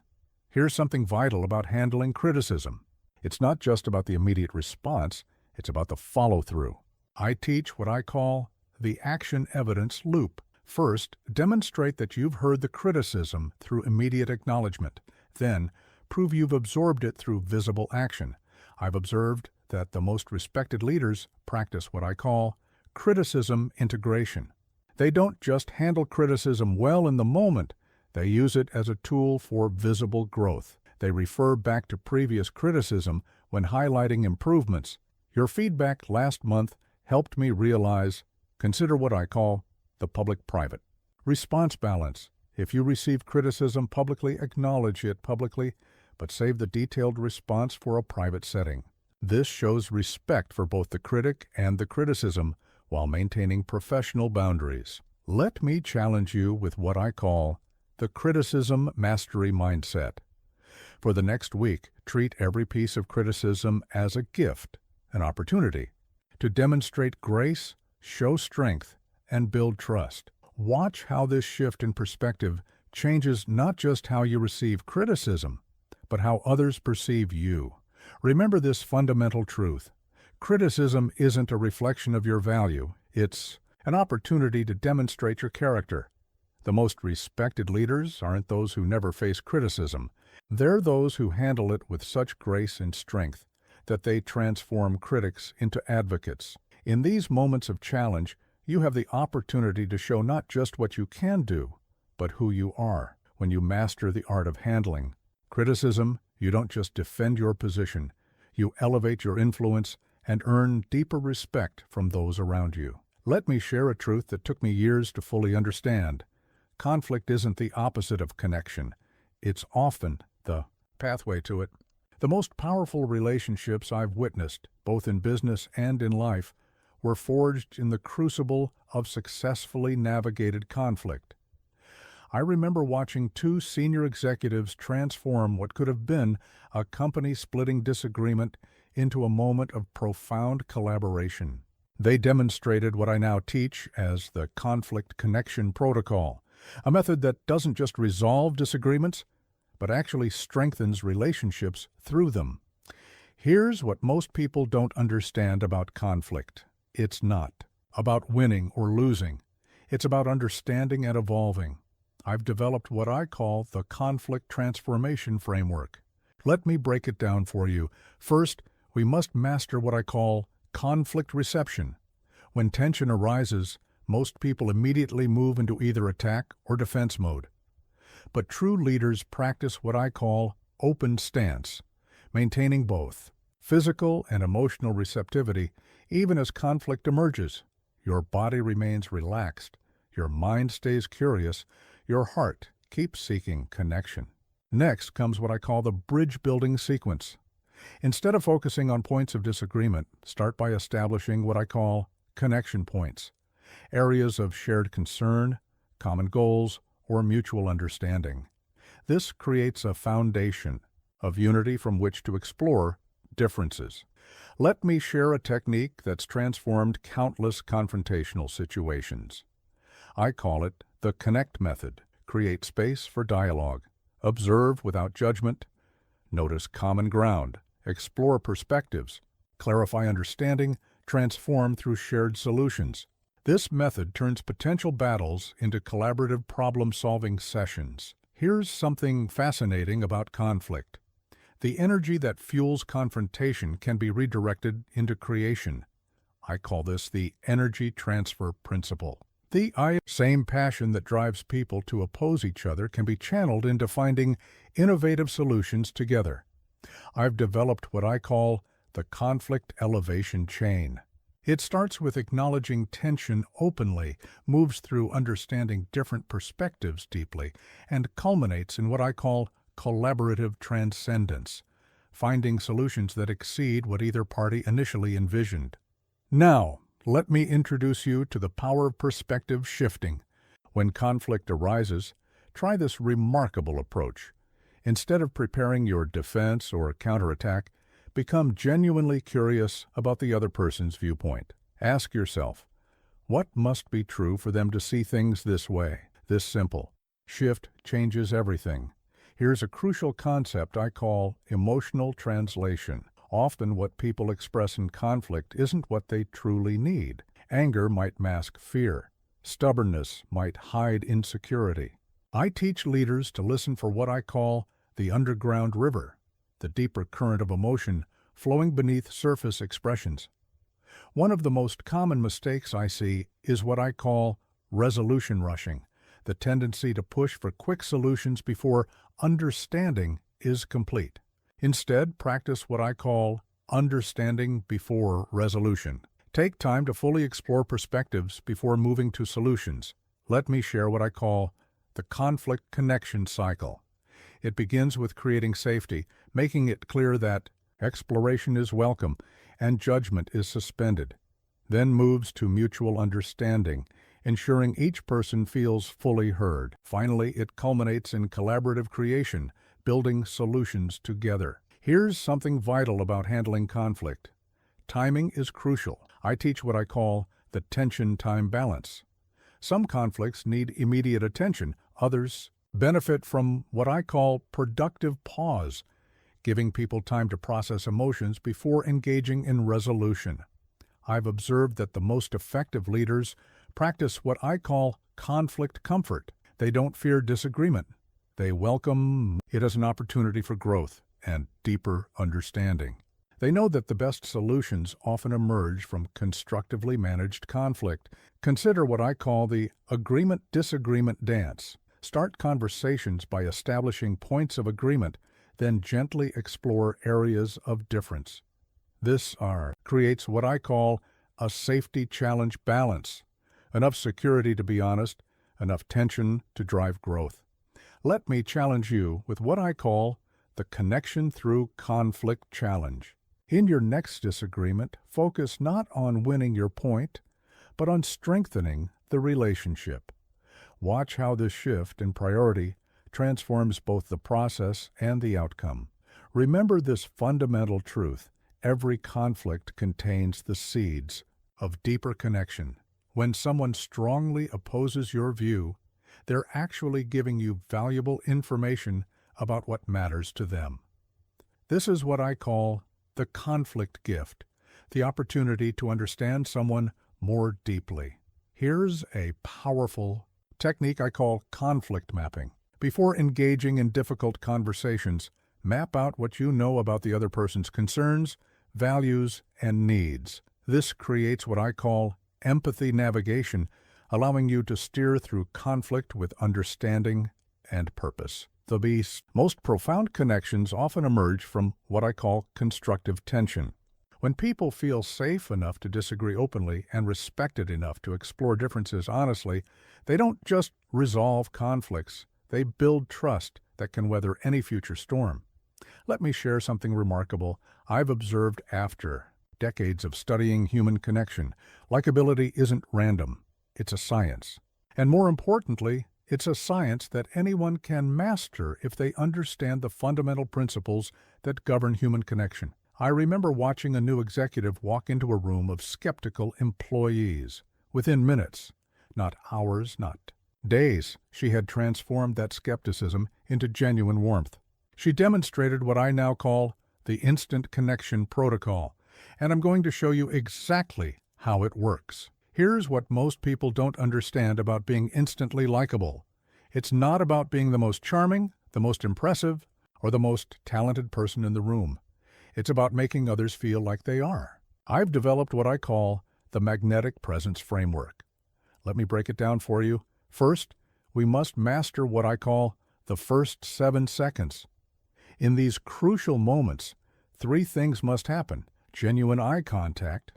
Here's something vital about handling criticism. It's not just about the immediate response, it's about the follow-through. I teach what I call the action evidence loop. First, demonstrate that you've heard the criticism through immediate acknowledgement. Then, prove you've absorbed it through visible action. I've observed that the most respected leaders practice what I call criticism integration. They don't just handle criticism well in the moment, they use it as a tool for visible growth. They refer back to previous criticism when highlighting improvements. Your feedback last month helped me realize, consider what I call the public-private. Response balance. If you receive criticism publicly, acknowledge it publicly, but save the detailed response for a private setting. This shows respect for both the critic and the criticism while maintaining professional boundaries. Let me challenge you with what I call the criticism mastery mindset. For the next week, treat every piece of criticism as a gift, an opportunity to demonstrate grace, show strength, and build trust. Watch how this shift in perspective changes not just how you receive criticism, but how others perceive you. Remember this fundamental truth. Criticism isn't a reflection of your value. It's an opportunity to demonstrate your character. The most respected leaders aren't those who never face criticism. They're those who handle it with such grace and strength that they transform critics into advocates. In these moments of challenge, you have the opportunity to show not just what you can do, but who you are. When you master the art of handling criticism, you don't just defend your position, you elevate your influence and earn deeper respect from those around you. Let me share a truth that took me years to fully understand. Conflict isn't the opposite of connection. It's often the pathway to it. The most powerful relationships I've witnessed, both in business and in life, were forged in the crucible of successfully navigated conflict. I remember watching two senior executives transform what could have been a company-splitting disagreement into a moment of profound collaboration. They demonstrated what I now teach as the conflict connection protocol, a method that doesn't just resolve disagreements, but actually strengthens relationships through them. Here's what most people don't understand about conflict. It's not about winning or losing. It's about understanding and evolving. I've developed what I call the conflict transformation framework. Let me break it down for you. First, we must master what I call conflict reception. When tension arises, most people immediately move into either attack or defense mode. But true leaders practice what I call open stance, maintaining both physical and emotional receptivity even as conflict emerges. Your body remains relaxed, your mind stays curious, your heart keeps seeking connection. Next comes what I call the bridge-building sequence. Instead of focusing on points of disagreement, start by establishing what I call connection points, areas of shared concern, common goals, or mutual understanding. This creates a foundation, of unity from which to explore differences. Let me share a technique that's transformed countless confrontational situations. I call it the connect method. Create space for dialogue. Observe without judgment. Notice common ground. Explore perspectives. Clarify understanding. Transform through shared solutions. This method turns potential battles into collaborative problem-solving sessions. Here's something fascinating about conflict. The energy that fuels confrontation can be redirected into creation. I call this the energy transfer principle. The same passion that drives people to oppose each other can be channeled into finding innovative solutions together. I've developed what I call the conflict elevation chain. It starts with acknowledging tension openly, moves through understanding different perspectives deeply, and culminates in what I call collaborative transcendence, finding solutions that exceed what either party initially envisioned. Now, let me introduce you to the power of perspective shifting. When conflict arises, try this remarkable approach. Instead of preparing your defense or counterattack, become genuinely curious about the other person's viewpoint. Ask yourself, what must be true for them to see things this way? This simple shift changes everything. Here's a crucial concept I call emotional translation. Often what people express in conflict isn't what they truly need. Anger might mask fear. Stubbornness might hide insecurity. I teach leaders to listen for what I call the underground river, the deeper current of emotion flowing beneath surface expressions. One of the most common mistakes I see is what I call resolution rushing, the tendency to push for quick solutions before understanding is complete. Instead, practice what I call understanding before resolution. Take time to fully explore perspectives before moving to solutions. Let me share what I call the conflict connection cycle. It begins with creating safety, making it clear that exploration is welcome and judgment is suspended. Then moves to mutual understanding, ensuring each person feels fully heard. Finally, it culminates in collaborative creation, building solutions together. Here's something vital about handling conflict. Timing is crucial. I teach what I call the tension-time balance. Some conflicts need immediate attention. Others benefit from what I call productive pause, giving people time to process emotions before engaging in resolution. I've observed that the most effective leaders practice what I call conflict comfort. They don't fear disagreement. They welcome it as an opportunity for growth and deeper understanding. They know that the best solutions often emerge from constructively managed conflict. Consider what I call the agreement-disagreement dance. Start conversations by establishing points of agreement, then gently explore areas of difference. This creates what I call a safety challenge balance. Enough security to be honest, enough tension to drive growth. Let me challenge you with what I call the connection through conflict challenge. In your next disagreement, focus not on winning your point, but on strengthening the relationship. Watch how this shift in priority transforms both the process and the outcome. Remember this fundamental truth: every conflict contains the seeds of deeper connection. When someone strongly opposes your view, they're actually giving you valuable information about what matters to them. This is what I call the conflict gift, the opportunity to understand someone more deeply. Here's a powerful technique I call conflict mapping. Before engaging in difficult conversations, map out what you know about the other person's concerns, values, and needs. This creates what I call empathy navigation, allowing you to steer through conflict with understanding and purpose. The most profound connections often emerge from what I call constructive tension. When people feel safe enough to disagree openly and respected enough to explore differences honestly, they don't just resolve conflicts, they build trust that can weather any future storm. Let me share something remarkable I've observed after decades of studying human connection. Likability isn't random, it's a science. And more importantly, It's a science that anyone can master if they understand the fundamental principles that govern human connection. I remember watching a new executive walk into a room of skeptical employees. Within minutes, not hours, not days, she had transformed that skepticism into genuine warmth. She demonstrated what I now call the instant connection protocol, and I'm going to show you exactly how it works. Here's what most people don't understand about being instantly likable. It's not about being the most charming, the most impressive, or the most talented person in the room. It's about making others feel like they are. I've developed what I call the magnetic presence framework. Let me break it down for you. First, we must master what I call the first 7 seconds. In these crucial moments, 3 things must happen: genuine eye contact,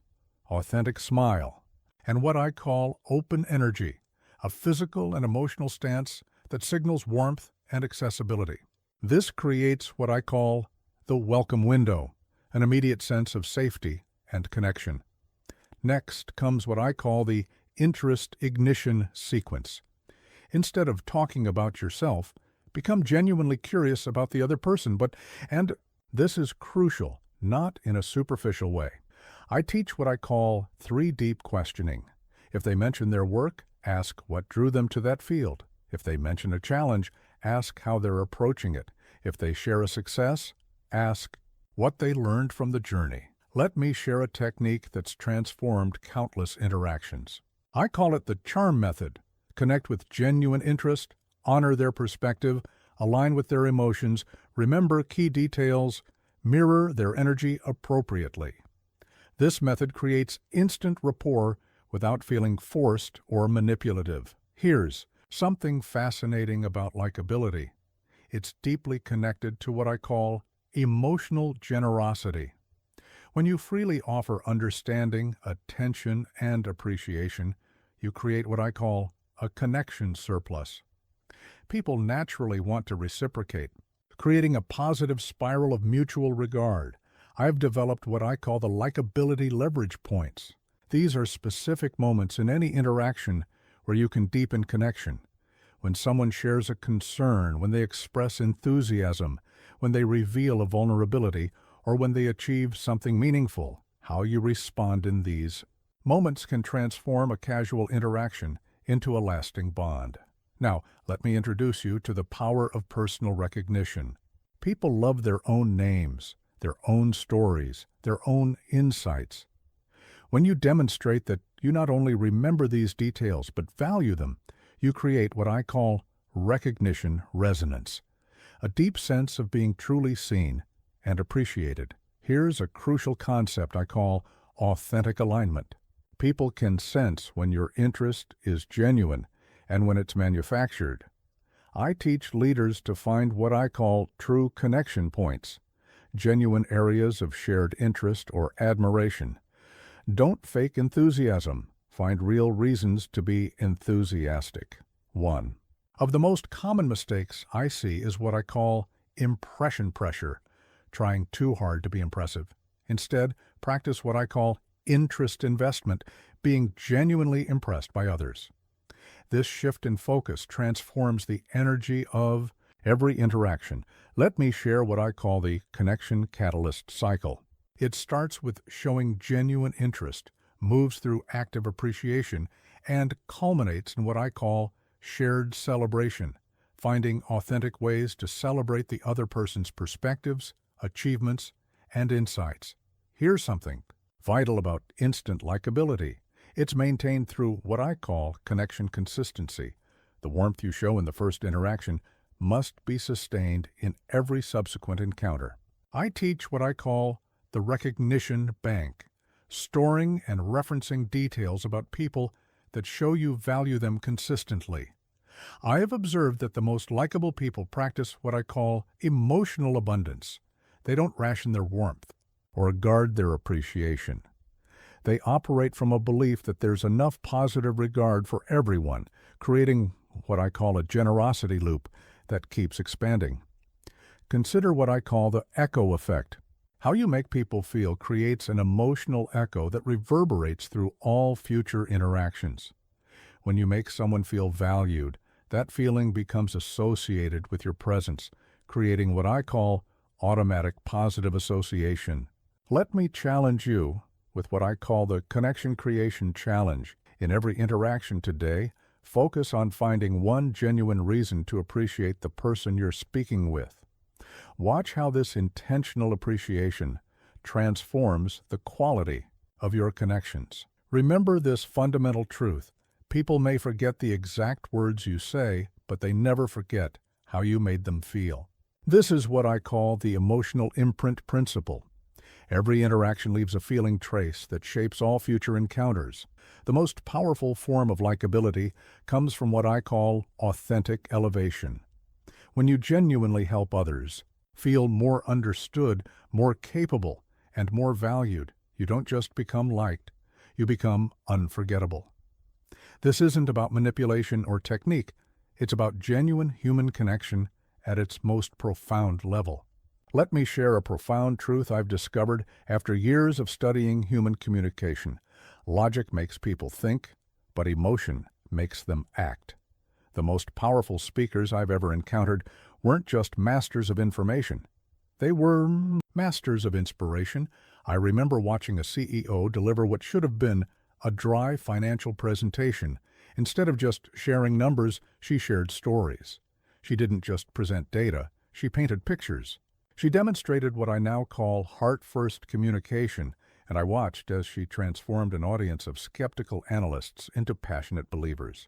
authentic smile, and what I call open energy, a physical and emotional stance that signals warmth and accessibility. This creates what I call the welcome window, an immediate sense of safety and connection. Next comes what I call the interest ignition sequence. Instead of talking about yourself, become genuinely curious about the other person, and this is crucial, not in a superficial way. I teach what I call 3 deep questioning. If they mention their work, ask what drew them to that field. If they mention a challenge, ask how they're approaching it. If they share a success, ask what they learned from the journey. Let me share a technique that's transformed countless interactions. I call it the charm method. Connect with genuine interest, honor their perspective, align with their emotions, remember key details, mirror their energy appropriately. This method creates instant rapport without feeling forced or manipulative. Here's something fascinating about likability. It's deeply connected to what I call emotional generosity. When you freely offer understanding, attention, and appreciation, you create what I call a connection surplus. People naturally want to reciprocate, creating a positive spiral of mutual regard. I've developed what I call the likability leverage points. These are specific moments in any interaction where you can deepen connection. When someone shares a concern, when they express enthusiasm, when they reveal a vulnerability, or when they achieve something meaningful, how you respond in these moments can transform a casual interaction into a lasting bond. Now, let me introduce you to the power of personal recognition. People love their own names, their own stories, their own insights. When you demonstrate that you not only remember these details but value them, you create what I call recognition resonance, a deep sense of being truly seen and appreciated. Here's a crucial concept I call authentic alignment. People can sense when your interest is genuine and when it's manufactured. I teach leaders to find what I call true connection points, genuine areas of shared interest or admiration. Don't fake enthusiasm. Find real reasons to be enthusiastic. 1. Of the most common mistakes I see is what I call impression pressure, trying too hard to be impressive. Instead, practice what I call interest investment, being genuinely impressed by others. This shift in focus transforms the energy of every interaction. Let me share what I call the connection catalyst cycle. It starts with showing genuine interest, moves through active appreciation, and culminates in what I call shared celebration, finding authentic ways to celebrate the other person's perspectives, achievements, and insights. Here's something vital about instant likability. It's maintained through what I call connection consistency. The warmth you show in the first interaction must be sustained in every subsequent encounter. I teach what I call the recognition bank, storing and referencing details about people that show you value them consistently. I have observed that the most likable people practice what I call emotional abundance. They don't ration their warmth or guard their appreciation. They operate from a belief that there's enough positive regard for everyone, creating what I call a generosity loop that keeps expanding. Consider what I call the echo effect. How you make people feel creates an emotional echo that reverberates through all future interactions. When you make someone feel valued, that feeling becomes associated with your presence, creating what I call automatic positive association. Let me challenge you with what I call the Connection Creation Challenge. In every interaction today, focus on finding one genuine reason to appreciate the person you're speaking with. Watch how this intentional appreciation transforms the quality of your connections. Remember this fundamental truth. People may forget the exact words you say, but they never forget how you made them feel. This is what I call the emotional imprint principle. Every interaction leaves a feeling trace that shapes all future encounters. The most powerful form of likability comes from what I call authentic elevation. When you genuinely help others feel more understood, more capable, and more valued, you don't just become liked, you become unforgettable. This isn't about manipulation or technique. It's about genuine human connection at its most profound level. Let me share a profound truth I've discovered after years of studying human communication. Logic makes people think, but emotion makes them act. The most powerful speakers I've ever encountered weren't just masters of information. They were masters of inspiration. I remember watching a CEO deliver what should have been a dry financial presentation. Instead of just sharing numbers, she shared stories. She didn't just present data, she painted pictures. She demonstrated what I now call heart-first communication, and I watched as she transformed an audience of skeptical analysts into passionate believers.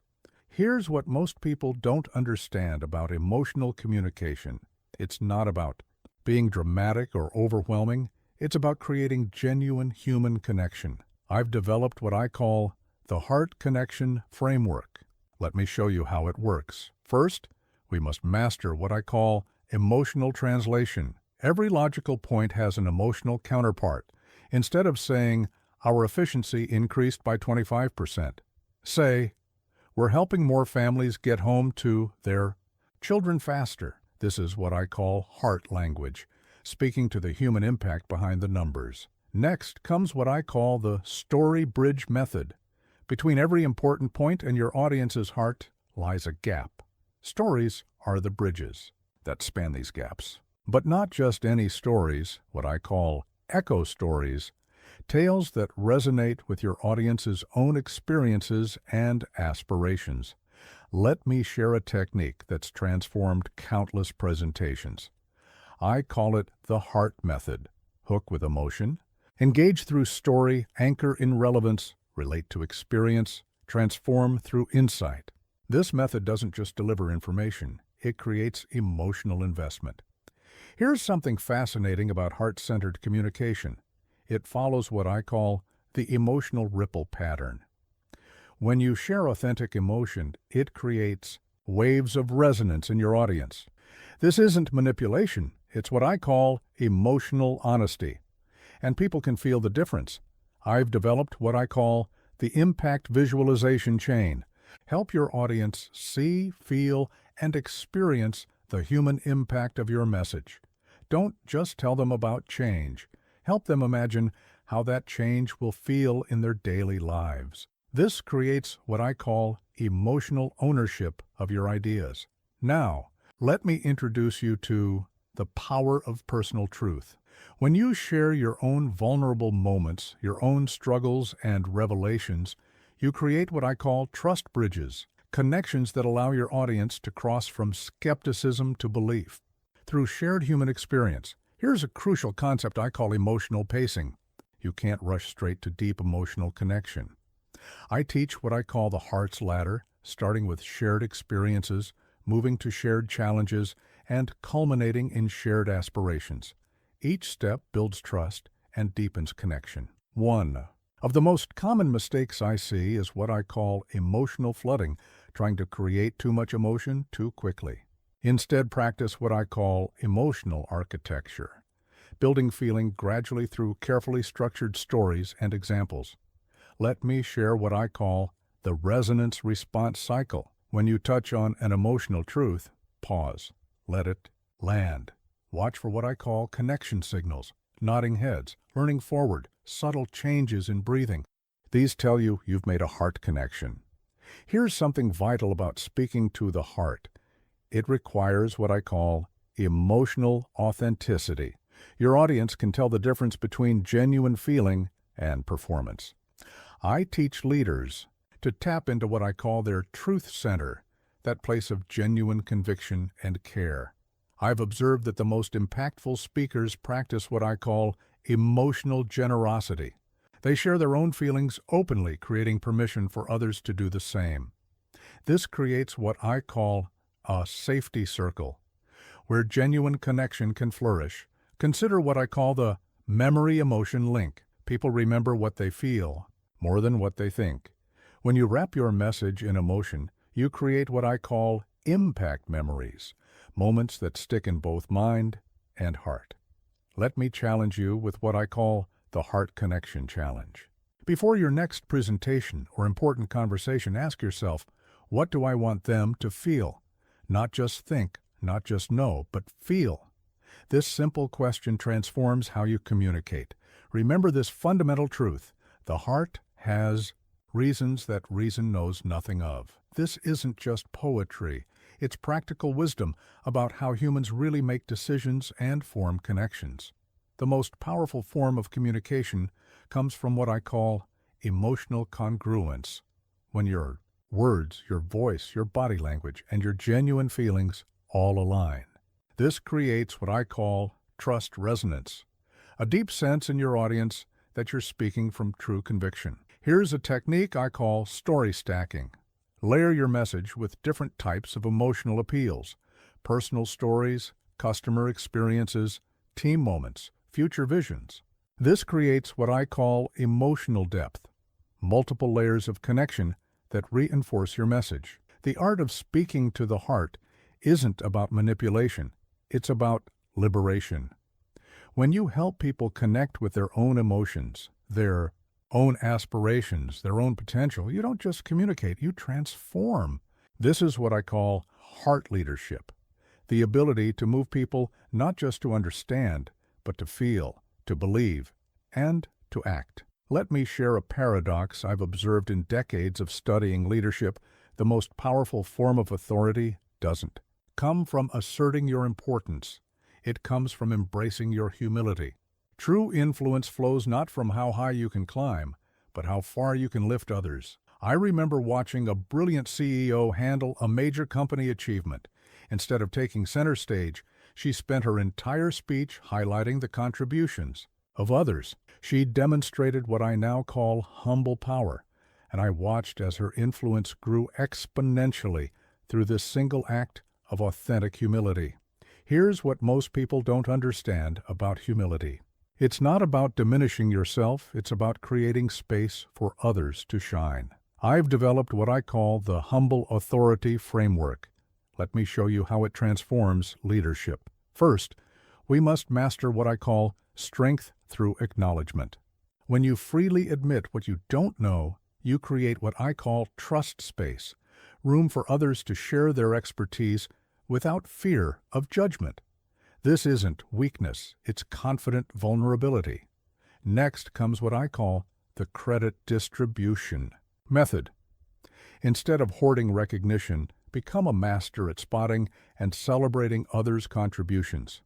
Here's what most people don't understand about emotional communication. It's not about being dramatic or overwhelming. It's about creating genuine human connection. I've developed what I call the Heart Connection Framework. Let me show you how it works. First, we must master what I call emotional translation. Every logical point has an emotional counterpart. Instead of saying, our efficiency increased by 25%, say, we're helping more families get home to their children faster. This is what I call heart language, speaking to the human impact behind the numbers. Next comes what I call the story bridge method. Between every important point and your audience's heart lies a gap. Stories are the bridges that span these gaps. But not just any stories, what I call echo stories, tales that resonate with your audience's own experiences and aspirations. Let me share a technique that's transformed countless presentations. I call it the heart method. Hook with emotion, engage through story, anchor in relevance, relate to experience, transform through insight. This method doesn't just deliver information, it creates emotional investment. Here's something fascinating about heart-centered communication. It follows what I call the emotional ripple pattern. When you share authentic emotion, it creates waves of resonance in your audience. This isn't manipulation, it's what I call emotional honesty. And people can feel the difference. I've developed what I call the impact visualization chain. Help your audience see, feel, and experience the human impact of your message. Don't just tell them about change. Help them imagine how that change will feel in their daily lives. This creates what I call emotional ownership of your ideas. Now, let me introduce you to the power of personal truth. When you share your own vulnerable moments, your own struggles and revelations, you create what I call trust bridges, connections that allow your audience to cross from skepticism to belief. Through shared human experience, here's a crucial concept I call emotional pacing. You can't rush straight to deep emotional connection. I teach what I call the heart's ladder, starting with shared experiences, moving to shared challenges, and culminating in shared aspirations. Each step builds trust and deepens connection. One of the most common mistakes I see is what I call emotional flooding, trying to create too much emotion too quickly. Instead, practice what I call emotional architecture, building feeling gradually through carefully structured stories and examples. Let me share what I call the resonance response cycle. When you touch on an emotional truth, pause, let it land. Watch for what I call connection signals, nodding heads, leaning forward, subtle changes in breathing. These tell you you've made a heart connection. Here's something vital about speaking to the heart. It requires what I call emotional authenticity. Your audience can tell the difference between genuine feeling and performance. I teach leaders to tap into what I call their truth center, that place of genuine conviction and care. I've observed that the most impactful speakers practice what I call emotional generosity. They share their own feelings openly, creating permission for others to do the same. This creates what I call a safety circle, where genuine connection can flourish. Consider what I call the memory-emotion link. People remember what they feel more than what they think. When you wrap your message in emotion, you create what I call impact memories, moments that stick in both mind and heart. Let me challenge you with what I call the Heart Connection Challenge. Before your next presentation or important conversation, ask yourself, what do I want them to feel? Not just think, not just know, but feel. This simple question transforms how you communicate. Remember this fundamental truth: the heart has reasons that reason knows nothing of. This isn't just poetry. It's practical wisdom about how humans really make decisions and form connections. The most powerful form of communication comes from what I call emotional congruence, when your words, your voice, your body language, and your genuine feelings all align. This creates what I call trust resonance, a deep sense in your audience that you're speaking from true conviction. Here's a technique I call story stacking. Layer your message with different types of emotional appeals: personal stories, customer experiences, team moments, future visions. This creates what I call emotional depth, multiple layers of connection that reinforce your message. The art of speaking to the heart isn't about manipulation, it's about liberation. When you help people connect with their own emotions, their own aspirations, their own potential, you don't just communicate, you transform. This is what I call heart leadership, the ability to move people not just to understand, but to feel, to believe, and to act. Let me share a paradox I've observed in decades of studying leadership. The most powerful form of authority doesn't come from asserting your importance. It comes from embracing your humility. True influence flows not from how high you can climb, but how far you can lift others. I remember watching a brilliant CEO handle a major company achievement. Instead of taking center stage, she spent her entire speech highlighting the contributions of others. She demonstrated what I now call humble power, and I watched as her influence grew exponentially through this single act of authentic humility. Here's what most people don't understand about humility. It's not about diminishing yourself, it's about creating space for others to shine. I've developed what I call the humble authority framework. Let me show you how it transforms leadership. First, we must master what I call strength through acknowledgement. When you freely admit what you don't know, you create what I call trust space, room for others to share their expertise without fear of judgment. This isn't weakness, it's confident vulnerability. Next comes what I call the credit distribution method. Instead of hoarding recognition, become a master at spotting and celebrating others' contributions.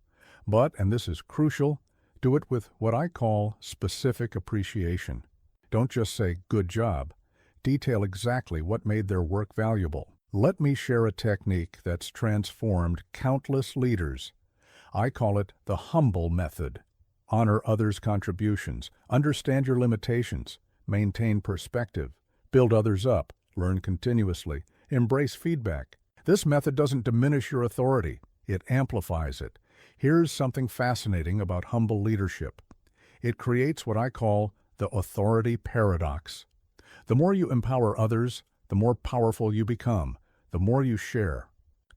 But, and this is crucial, do it with what I call specific appreciation. Don't just say, "good job." Detail exactly what made their work valuable. Let me share a technique that's transformed countless leaders. I call it the humble method. Honor others' contributions, understand your limitations, maintain perspective, build others up, learn continuously, embrace feedback. This method doesn't diminish your authority, it amplifies it. Here's something fascinating about humble leadership. It creates what I call the authority paradox. The more you empower others, the more powerful you become, the more you share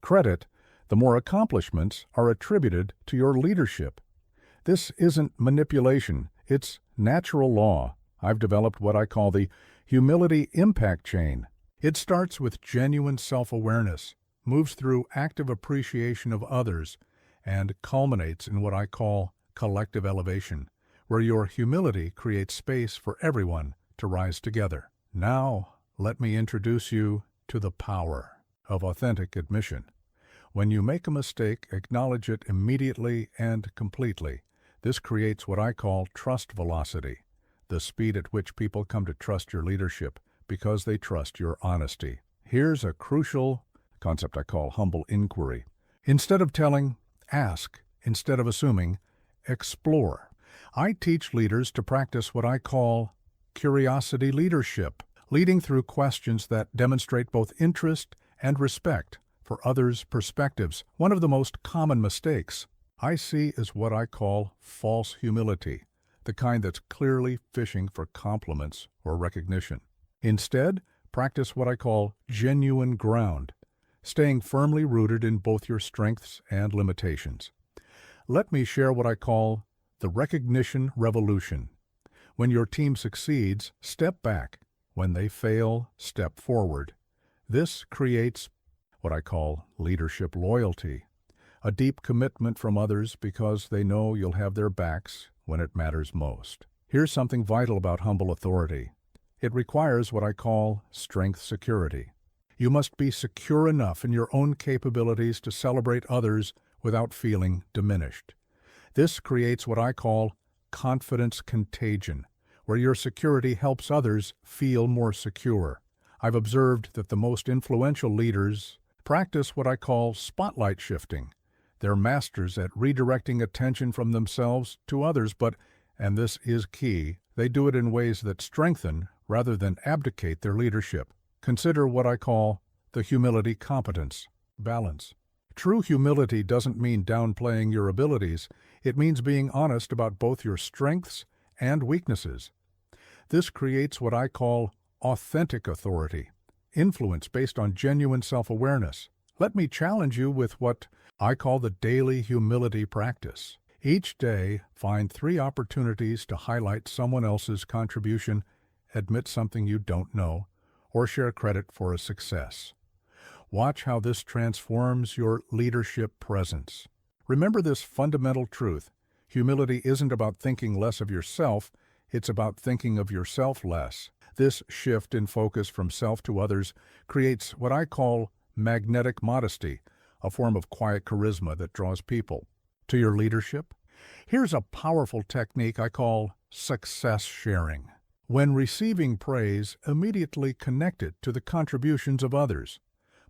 credit, the more accomplishments are attributed to your leadership. This isn't manipulation, it's natural law. I've developed what I call the humility impact chain. It starts with genuine self-awareness, moves through active appreciation of others, and culminates in what I call collective elevation, where your humility creates space for everyone to rise together. Now, let me introduce you to the power of authentic admission. When you make a mistake, acknowledge it immediately and completely. This creates what I call trust velocity, the speed at which people come to trust your leadership because they trust your honesty. Here's a crucial concept I call humble inquiry. Instead of telling, ask. Instead of assuming, explore. I teach leaders to practice what I call curiosity leadership, leading through questions that demonstrate both interest and respect for others' perspectives. One of the most common mistakes I see is what I call false humility, the kind that's clearly fishing for compliments or recognition. Instead, practice what I call genuine ground, staying firmly rooted in both your strengths and limitations. Let me share what I call the recognition revolution. When your team succeeds, step back. When they fail, step forward. This creates what I call leadership loyalty, a deep commitment from others because they know you'll have their backs when it matters most. Here's something vital about humble authority. It requires what I call strength security. You must be secure enough in your own capabilities to celebrate others without feeling diminished. This creates what I call confidence contagion, where your security helps others feel more secure. I've observed that the most influential leaders practice what I call spotlight shifting. They're masters at redirecting attention from themselves to others, but, and this is key, they do it in ways that strengthen rather than abdicate their leadership. Consider what I call the humility competence balance. True humility doesn't mean downplaying your abilities. It means being honest about both your strengths and weaknesses. This creates what I call authentic authority, influence based on genuine self-awareness. Let me challenge you with what I call the daily humility practice. Each day, find 3 opportunities to highlight someone else's contribution, admit something you don't know, or share credit for a success. Watch how this transforms your leadership presence. Remember this fundamental truth. Humility isn't about thinking less of yourself, it's about thinking of yourself less. This shift in focus from self to others creates what I call magnetic modesty, a form of quiet charisma that draws people to your leadership. Here's a powerful technique I call success sharing. When receiving praise, immediately connect it to the contributions of others,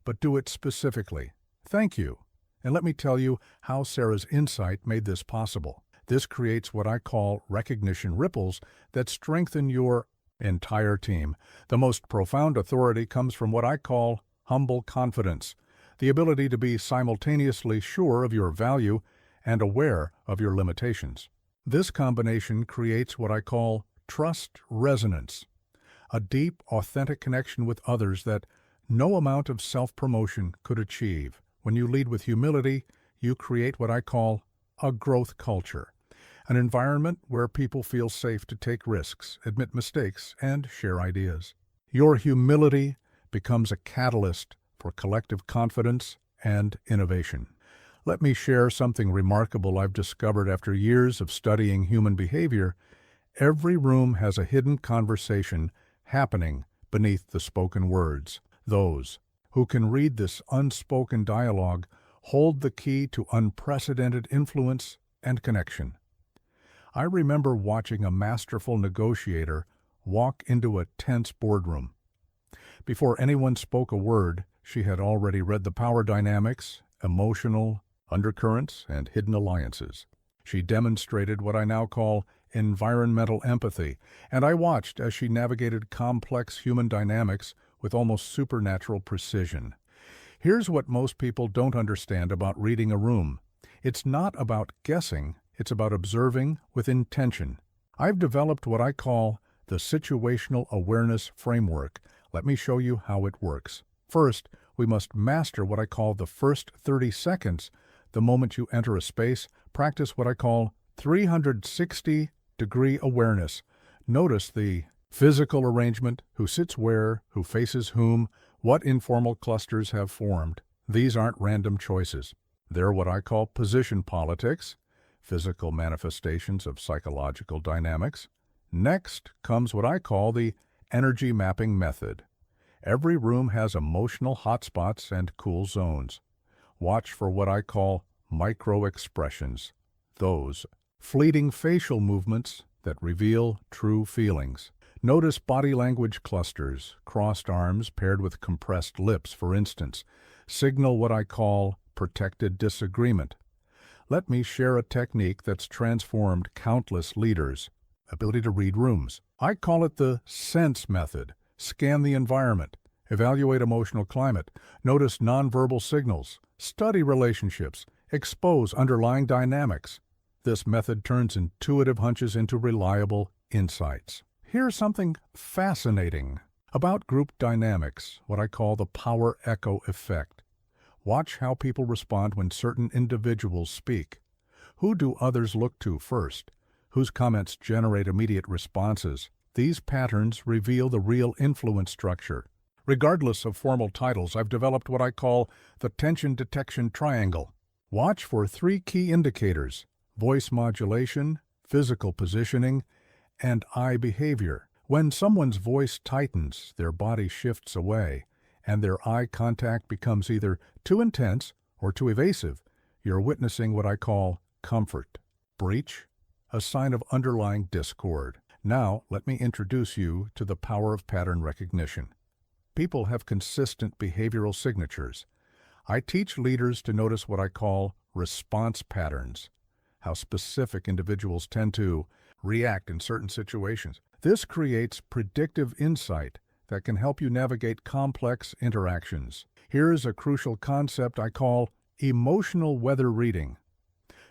but do it specifically. Thank you. And let me tell you how Sarah's insight made this possible. This creates what I call recognition ripples that strengthen your entire team. The most profound authority comes from what I call humble confidence, the ability to be simultaneously sure of your value and aware of your limitations. This combination creates what I call trust resonance, a deep, authentic connection with others that no amount of self-promotion could achieve. When you lead with humility, you create what I call a growth culture, an environment where people feel safe to take risks, admit mistakes, and share ideas. Your humility becomes a catalyst for collective confidence and innovation. Let me share something remarkable I've discovered after years of studying human behavior. Every room has a hidden conversation happening beneath the spoken words. Those who can read this unspoken dialogue hold the key to unprecedented influence and connection. I remember watching a masterful negotiator walk into a tense boardroom. Before anyone spoke a word, she had already read the power dynamics, emotional undercurrents, and hidden alliances. She demonstrated what I now call environmental empathy, and I watched as she navigated complex human dynamics with almost supernatural precision. Here's what most people don't understand about reading a room. It's not about guessing, it's about observing with intention. I've developed what I call the situational awareness framework. Let me show you how it works. First, we must master what I call the first 30 seconds. The moment you enter a space, practice what I call 360-degree awareness. Notice the physical arrangement, who sits where, who faces whom, what informal clusters have formed. These aren't random choices. They're what I call position politics, physical manifestations of psychological dynamics. Next comes what I call the energy mapping method. Every room has emotional hotspots and cool zones. Watch for what I call micro-expressions, those fleeting facial movements that reveal true feelings. Notice body language clusters, crossed arms paired with compressed lips, for instance, signal what I call protected disagreement. Let me share a technique that's transformed countless leaders' ability to read rooms. I call it the sense method. Scan the environment, evaluate emotional climate, notice nonverbal signals, study relationships, expose underlying dynamics. This method turns intuitive hunches into reliable insights. Here's something fascinating about group dynamics, what I call the power echo effect. Watch how people respond when certain individuals speak. Who do others look to first? Whose comments generate immediate responses? These patterns reveal the real influence structure. Regardless of formal titles, I've developed what I call the tension detection triangle. Watch for 3 key indicators: voice modulation, physical positioning, and eye behavior. When someone's voice tightens, their body shifts away, and their eye contact becomes either too intense or too evasive, you're witnessing what I call comfort. Breach, a sign of underlying discord. Now, let me introduce you to the power of pattern recognition. People have consistent behavioral signatures. I teach leaders to notice what I call response patterns, how specific individuals tend to react in certain situations. This creates predictive insight that can help you navigate complex interactions. Here's a crucial concept I call emotional weather reading.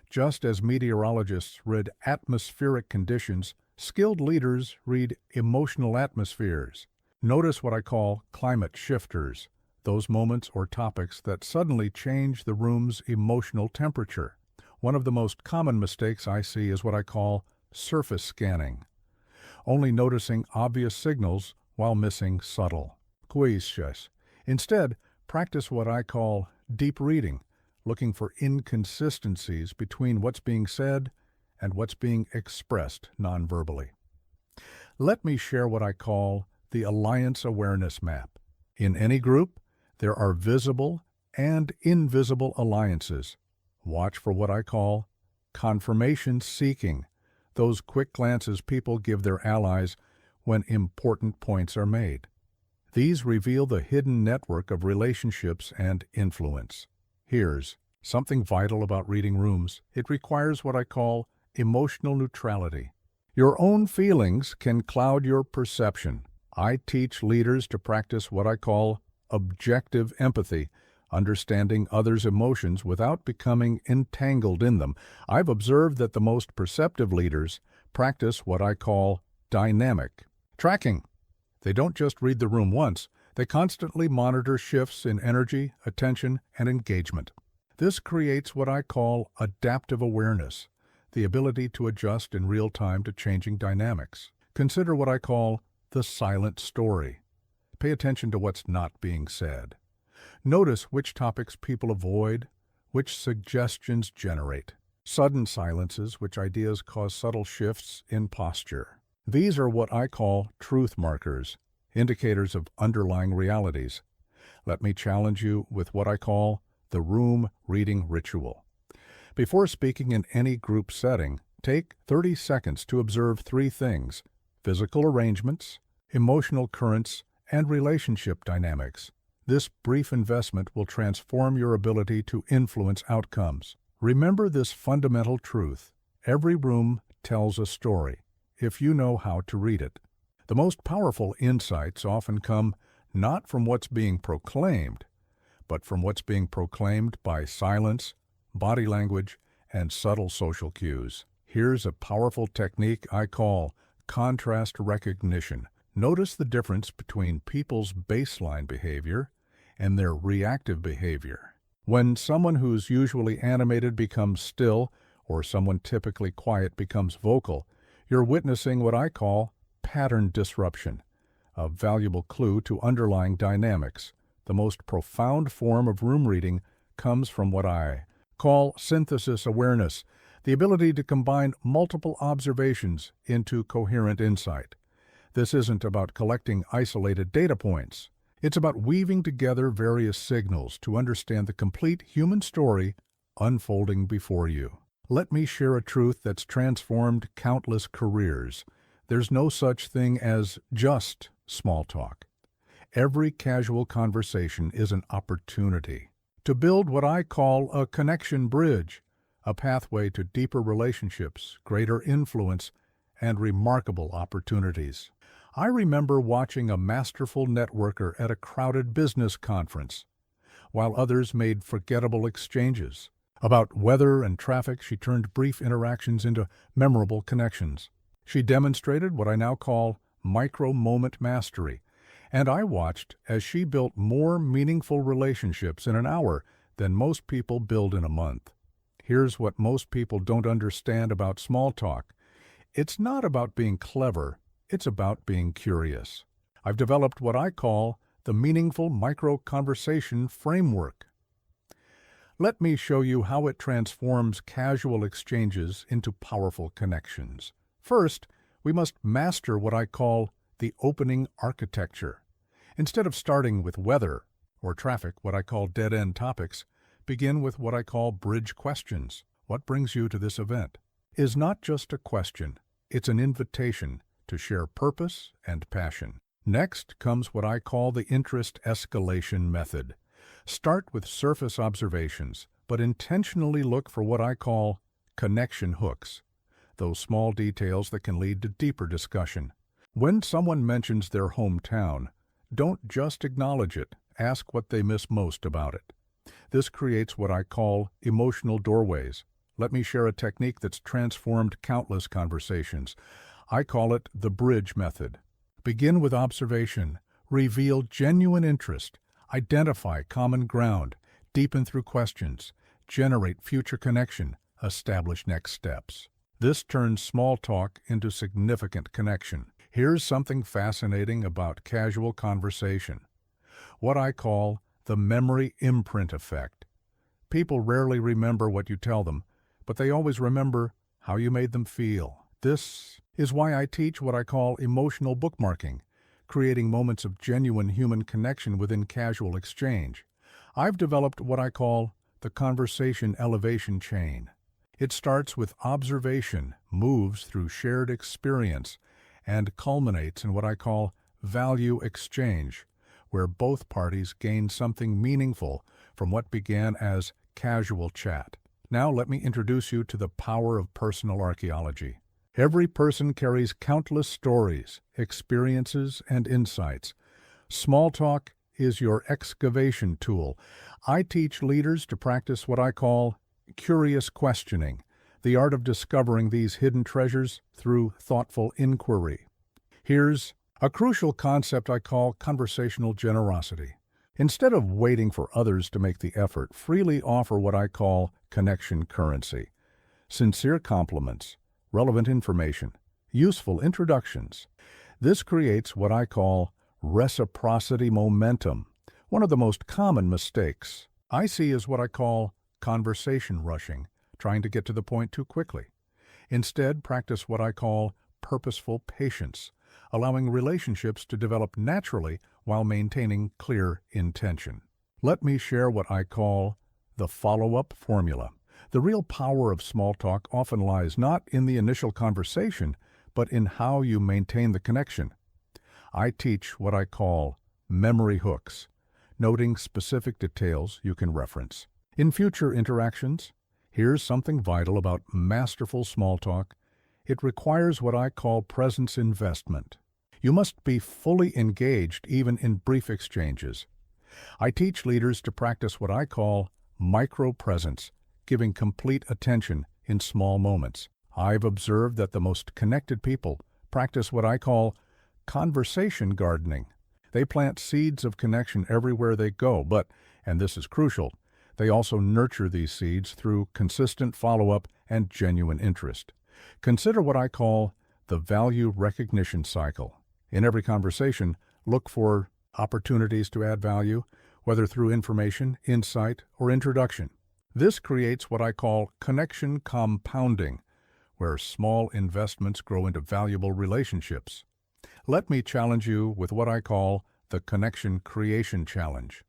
Just as meteorologists read atmospheric conditions, skilled leaders read emotional atmospheres. Notice what I call climate shifters, those moments or topics that suddenly change the room's emotional temperature. One of the most common mistakes I see is what I call surface scanning, only noticing obvious signals while missing subtle cues. Instead, practice what I call deep reading, looking for inconsistencies between what's being said and what's being expressed nonverbally. Let me share what I call the Alliance Awareness Map. In any group, there are visible and invisible alliances. Watch for what I call confirmation seeking, those quick glances people give their allies when important points are made. These reveal the hidden network of relationships and influence. Here's something vital about reading rooms. It requires what I call emotional neutrality. Your own feelings can cloud your perception. I teach leaders to practice what I call objective empathy, understanding others' emotions without becoming entangled in them. I've observed that the most perceptive leaders practice what I call dynamic tracking. They don't just read the room once, they constantly monitor shifts in energy, attention, and engagement. This creates what I call adaptive awareness, the ability to adjust in real time to changing dynamics. Consider what I call the silent story. Pay attention to what's not being said. Notice which topics people avoid, which suggestions generate. Sudden silences, which ideas cause subtle shifts in posture. These are what I call truth markers, indicators of underlying realities. Let me challenge you with what I call the room reading ritual. Before speaking in any group setting, take 30 seconds to observe 3 things: physical arrangements, emotional currents, and relationship dynamics. This brief investment will transform your ability to influence outcomes. Remember this fundamental truth: every room tells a story, if you know how to read it. The most powerful insights often come not from what's being proclaimed, but from what's being proclaimed by silence, body language, and subtle social cues. Here's a powerful technique I call contrast recognition. Notice the difference between people's baseline behavior and their reactive behavior. When someone who's usually animated becomes still, or someone typically quiet becomes vocal, you're witnessing what I call pattern disruption, a valuable clue to underlying dynamics. The most profound form of room reading comes from what I call synthesis awareness, the ability to combine multiple observations into coherent insight. This isn't about collecting isolated data points. It's about weaving together various signals to understand the complete human story unfolding before you. Let me share a truth that's transformed countless careers. There's no such thing as just small talk. Every casual conversation is an opportunity to build what I call a connection bridge, a pathway to deeper relationships, greater influence, and remarkable opportunities. I remember watching a masterful networker at a crowded business conference. While others made forgettable exchanges about weather and traffic, she turned brief interactions into memorable connections. She demonstrated what I now call micro-moment mastery, and I watched as she built more meaningful relationships in an hour than most people build in a month. Here's what most people don't understand about small talk. It's not about being clever, it's about being curious. I've developed what I call the meaningful micro-conversation framework. Let me show you how it transforms casual exchanges into powerful connections. First, we must master what I call the opening architecture. Instead of starting with weather or traffic, what I call dead-end topics, begin with what I call bridge questions. What brings you to this event? Is not just a question, it's an invitation to share purpose and passion. Next comes what I call the interest escalation method. Start with surface observations, but intentionally look for what I call connection hooks, those small details that can lead to deeper discussion. When someone mentions their hometown, don't just acknowledge it, ask what they miss most about it. This creates what I call emotional doorways. Let me share a technique that's transformed countless conversations. I call it the bridge method. Begin with observation, reveal genuine interest, identify common ground, deepen through questions, generate future connection, establish next steps. This turns small talk into significant connection. Here's something fascinating about casual conversation. What I call the memory imprint effect. People rarely remember what you tell them, but they always remember how you made them feel. This is why I teach what I call emotional bookmarking, creating moments of genuine human connection within casual exchange. I've developed what I call the conversation elevation chain. It starts with observation, moves through shared experience, and culminates in what I call value exchange, where both parties gain something meaningful from what began as casual chat. Now let me introduce you to the power of personal archaeology. Every person carries countless stories, experiences, and insights. Small talk is your excavation tool. I teach leaders to practice what I call curious questioning, the art of discovering these hidden treasures through thoughtful inquiry. Here's a crucial concept I call conversational generosity. Instead of waiting for others to make the effort, freely offer what I call connection currency. Sincere compliments, relevant information, useful introductions. This creates what I call reciprocity momentum. One of the most common mistakes I see is what I call conversation rushing, trying to get to the point too quickly. Instead, practice what I call purposeful patience, allowing relationships to develop naturally while maintaining clear intention. Let me share what I call the follow-up formula. The real power of small talk often lies not in the initial conversation, but in how you maintain the connection. I teach what I call memory hooks, noting specific details you can reference. In future interactions, here's something vital about masterful small talk. It requires what I call presence investment. You must be fully engaged even in brief exchanges. I teach leaders to practice what I call micro-presence, giving complete attention in small moments. I've observed that the most connected people practice what I call conversation gardening. They plant seeds of connection everywhere they go, but, and this is crucial, they also nurture these seeds through consistent follow-up and genuine interest. Consider what I call the value recognition cycle. In every conversation, look for opportunities to add value, whether through information, insight, or introduction. This creates what I call connection compounding, where small investments grow into valuable relationships. Let me challenge you with what I call the Connection Creation Challenge.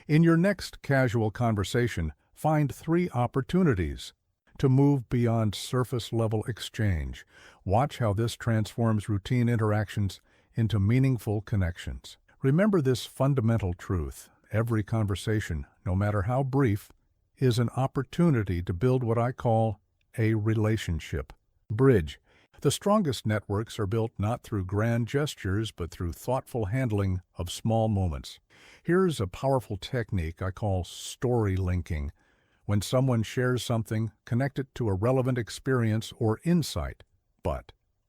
In your next casual conversation, find 3 opportunities to move beyond surface-level exchange. Watch how this transforms routine interactions into meaningful connections. Remember this fundamental truth: every conversation, no matter how brief, is an opportunity to build what I call a relationship. Bridge. The strongest networks are built not through grand gestures, but through thoughtful handling of small moments. Here's a powerful technique I call story linking. When someone shares something, connect it to a relevant experience or insight.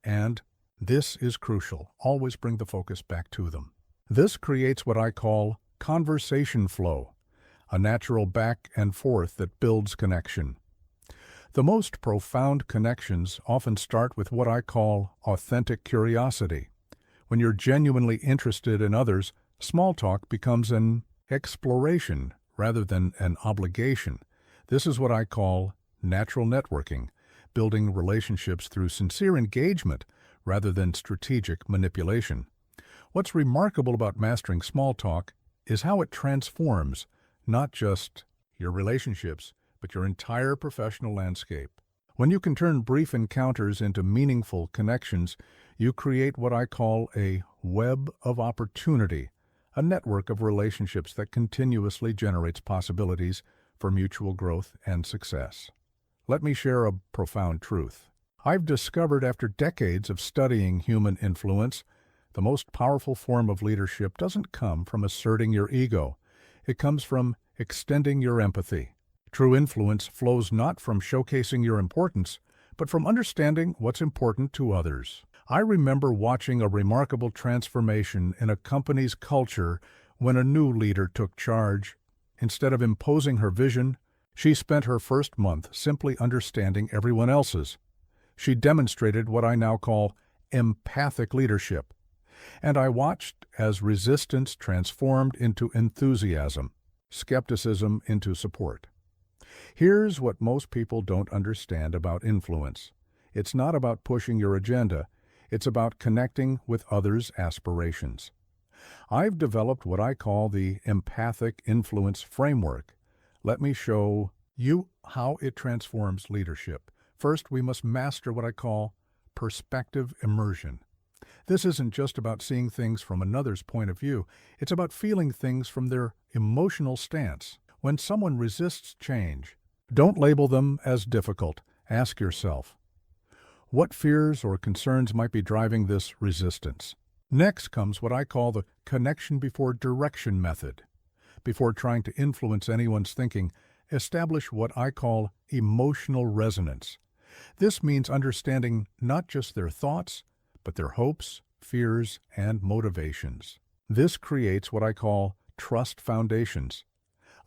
And this is crucial. Always bring the focus back to them. This creates what I call conversation flow, a natural back and forth that builds connection. The most profound connections often start with what I call authentic curiosity. When you're genuinely interested in others, small talk becomes an exploration rather than an obligation. This is what I call natural networking, building relationships through sincere engagement rather than strategic manipulation. What's remarkable about mastering small talk is how it transforms not just your relationships, but your entire professional landscape. When you can turn brief encounters into meaningful connections, you create what I call a web of opportunity, a network of relationships that continuously generates possibilities for mutual growth and success. Let me share a profound truth. I've discovered after decades of studying human influence, the most powerful form of leadership doesn't come from asserting your ego. It comes from extending your empathy. True influence flows not from showcasing your importance, but from understanding what's important to others. I remember watching a remarkable transformation in a company's culture when a new leader took charge. Instead of imposing her vision, she spent her first month simply understanding everyone else's. She demonstrated what I now call empathic leadership. And I watched as resistance transformed into enthusiasm, skepticism into support. Here's what most people don't understand about influence. It's not about pushing your agenda. It's about connecting with others' aspirations. I've developed what I call the empathic influence framework. Let me show you how it transforms leadership. First, we must master what I call perspective immersion. This isn't just about seeing things from another's point of view. It's about feeling things from their emotional stance. When someone resists change, don't label them as difficult. Ask yourself, what fears or concerns might be driving this resistance? Next comes what I call the connection before direction method. Before trying to influence anyone's thinking, establish what I call emotional resonance. This means understanding not just their thoughts, but their hopes, fears, and motivations. This creates what I call trust foundations.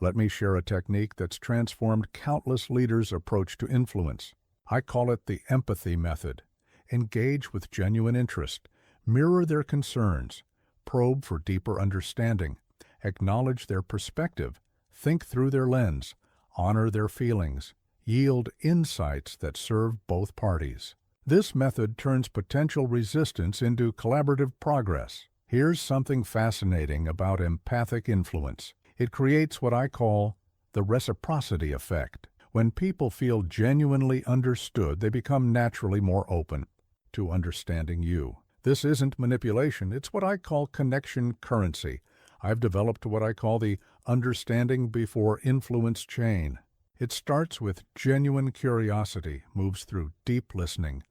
Let me share a technique that's transformed countless leaders' approach to influence. I call it the empathy method. Engage with genuine interest. Mirror their concerns. Probe for deeper understanding. Acknowledge their perspective. Think through their lens. Honor their feelings. Yield insights that serve both parties. This method turns potential resistance into collaborative progress. Here's something fascinating about empathic influence. It creates what I call the reciprocity effect. When people feel genuinely understood, they become naturally more open to understanding you. This isn't manipulation, it's what I call connection currency. I've developed what I call the understanding before influence chain. It starts with genuine curiosity, moves through deep listening,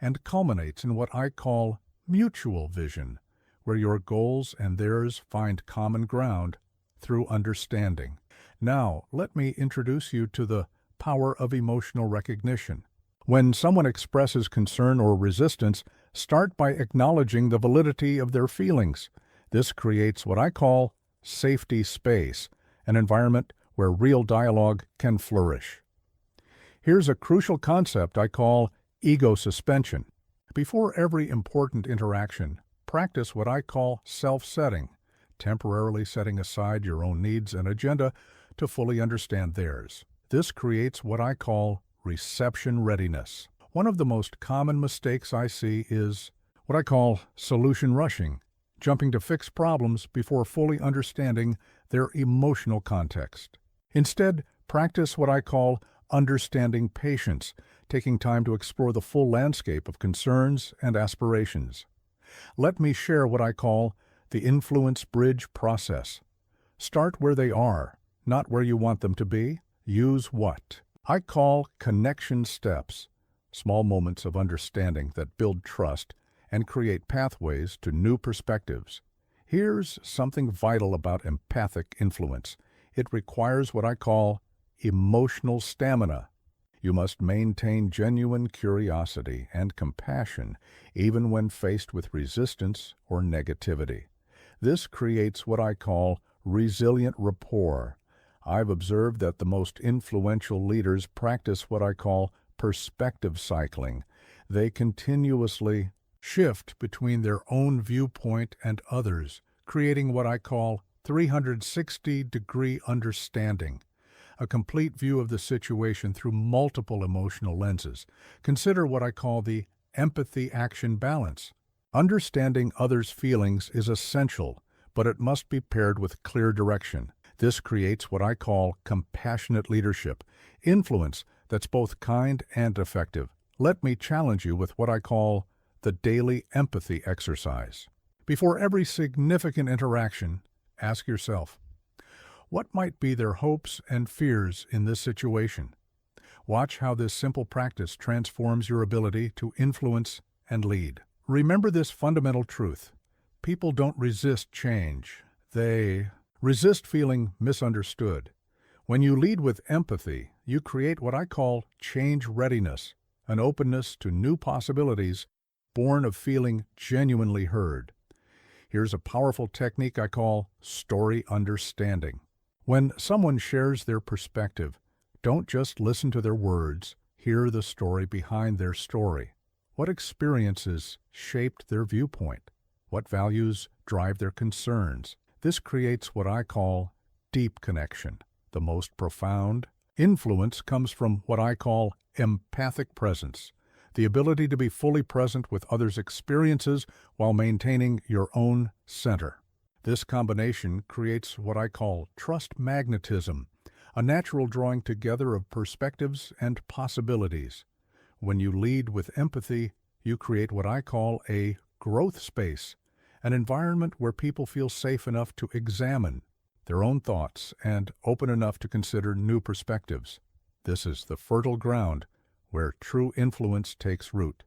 and culminates in what I call mutual vision, where your goals and theirs find common ground through understanding. Now, let me introduce you to the power of emotional recognition. When someone expresses concern or resistance, start by acknowledging the validity of their feelings. This creates what I call safety space, an environment where real dialogue can flourish. Here's a crucial concept I call ego suspension. Before every important interaction, practice what I call self-setting, temporarily setting aside your own needs and agenda to fully understand theirs. This creates what I call reception readiness. One of the most common mistakes I see is what I call solution rushing. jumping to fix problems before fully understanding their emotional context. Instead, practice what I call understanding patience, taking time to explore the full landscape of concerns and aspirations. Let me share what I call the influence bridge process. Start where they are, not where you want them to be. Use what I call connection steps, small moments of understanding that build trust and create pathways to new perspectives. Here's something vital about empathic influence. It requires what I call emotional stamina. You must maintain genuine curiosity and compassion even when faced with resistance or negativity. This creates what I call resilient rapport. I've observed that the most influential leaders practice what I call perspective cycling. They continuously shift between their own viewpoint and others, creating what I call 360-degree understanding, a complete view of the situation through multiple emotional lenses. Consider what I call the empathy-action balance. Understanding others' feelings is essential, but it must be paired with clear direction. This creates what I call compassionate leadership, influence that's both kind and effective. Let me challenge you with what I call the daily empathy exercise. Before every significant interaction, ask yourself, what might be their hopes and fears in this situation? Watch how this simple practice transforms your ability to influence and lead. Remember this fundamental truth. People don't resist change. They resist feeling misunderstood. When you lead with empathy, you create what I call change readiness, an openness to new possibilities born of feeling genuinely heard. Here's a powerful technique I call story understanding. When someone shares their perspective, don't just listen to their words, hear the story behind their story. What experiences shaped their viewpoint? What values drive their concerns? This creates what I call deep connection. The most profound influence comes from what I call empathic presence, the ability to be fully present with others' experiences while maintaining your own center. This combination creates what I call trust magnetism, a natural drawing together of perspectives and possibilities. When you lead with empathy, you create what I call a growth space, an environment where people feel safe enough to examine their own thoughts and open enough to consider new perspectives. This is the fertile ground where true influence takes root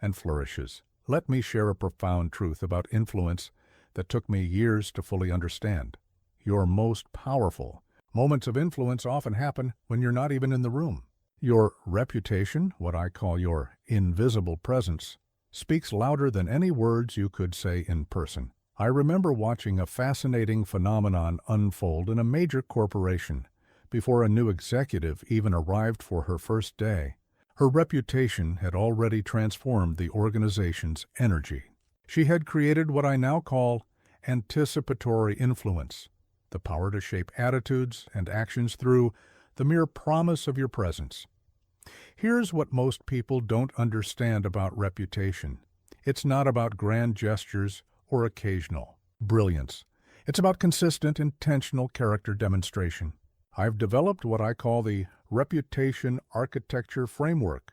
and flourishes. Let me share a profound truth about influence that took me years to fully understand. Your most powerful moments of influence often happen when you're not even in the room. Your reputation, what I call your invisible presence, speaks louder than any words you could say in person. I remember watching a fascinating phenomenon unfold in a major corporation. Before a new executive even arrived for her first day, her reputation had already transformed the organization's energy. She had created what I now call anticipatory influence, the power to shape attitudes and actions through the mere promise of your presence. Here's what most people don't understand about reputation. It's not about grand gestures or occasional brilliance. It's about consistent, intentional character demonstration. I've developed what I call the reputation architecture framework.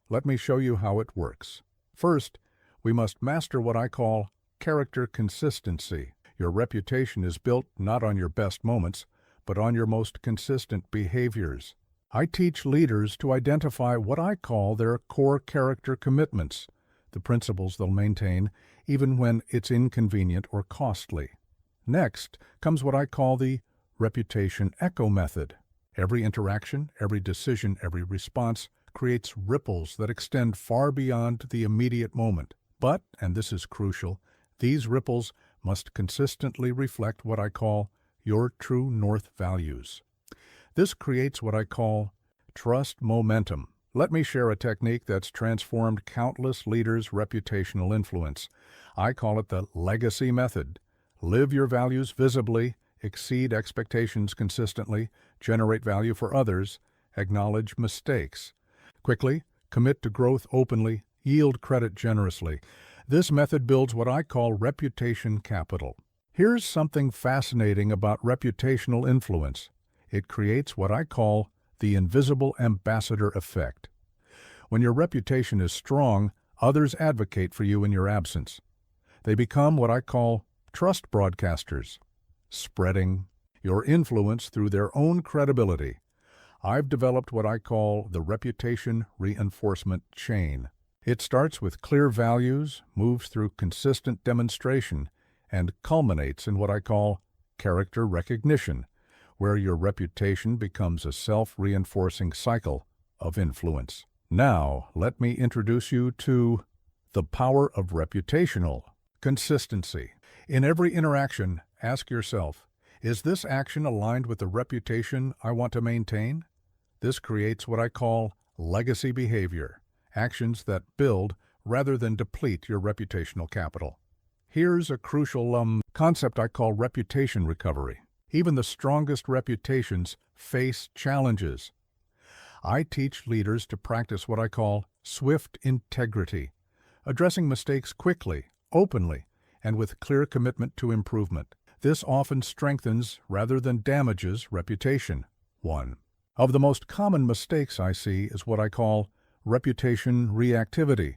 Let me show you how it works. First, we must master what I call character consistency. Your reputation is built not on your best moments, but on your most consistent behaviors. I teach leaders to identify what I call their core character commitments, the principles they'll maintain even when it's inconvenient or costly. Next comes what I call the reputation echo method. Every interaction, every decision, every response creates ripples that extend far beyond the immediate moment. But, and this is crucial, these ripples must consistently reflect what I call your true north values. This creates what I call trust momentum. Let me share a technique that's transformed countless leaders' reputational influence. I call it the legacy method. Live your values visibly, exceed expectations consistently, generate value for others, acknowledge mistakes. Quickly, commit to growth openly, yield credit generously. This method builds what I call reputation capital. Here's something fascinating about reputational influence. It creates what I call the invisible ambassador effect. When your reputation is strong, others advocate for you in your absence. They become what I call trust broadcasters, spreading your influence through their own credibility. I've developed what I call the reputation reinforcement chain. It starts with clear values, moves through consistent demonstration, and culminates in what I call character recognition, where your reputation becomes a self-reinforcing cycle of influence. Now, let me introduce you to the power of reputational consistency. In every interaction, ask yourself, is this action aligned with the reputation I want to maintain? This creates what I call legacy behavior, actions that build rather than deplete your reputational capital. Here's a crucial concept I call reputation recovery. Even the strongest reputations face challenges. I teach leaders to practice what I call swift integrity, addressing mistakes quickly, openly, and with clear commitment to improvement. This often strengthens rather than damages reputation. One of the most common mistakes I see is what I call reputation reactivity,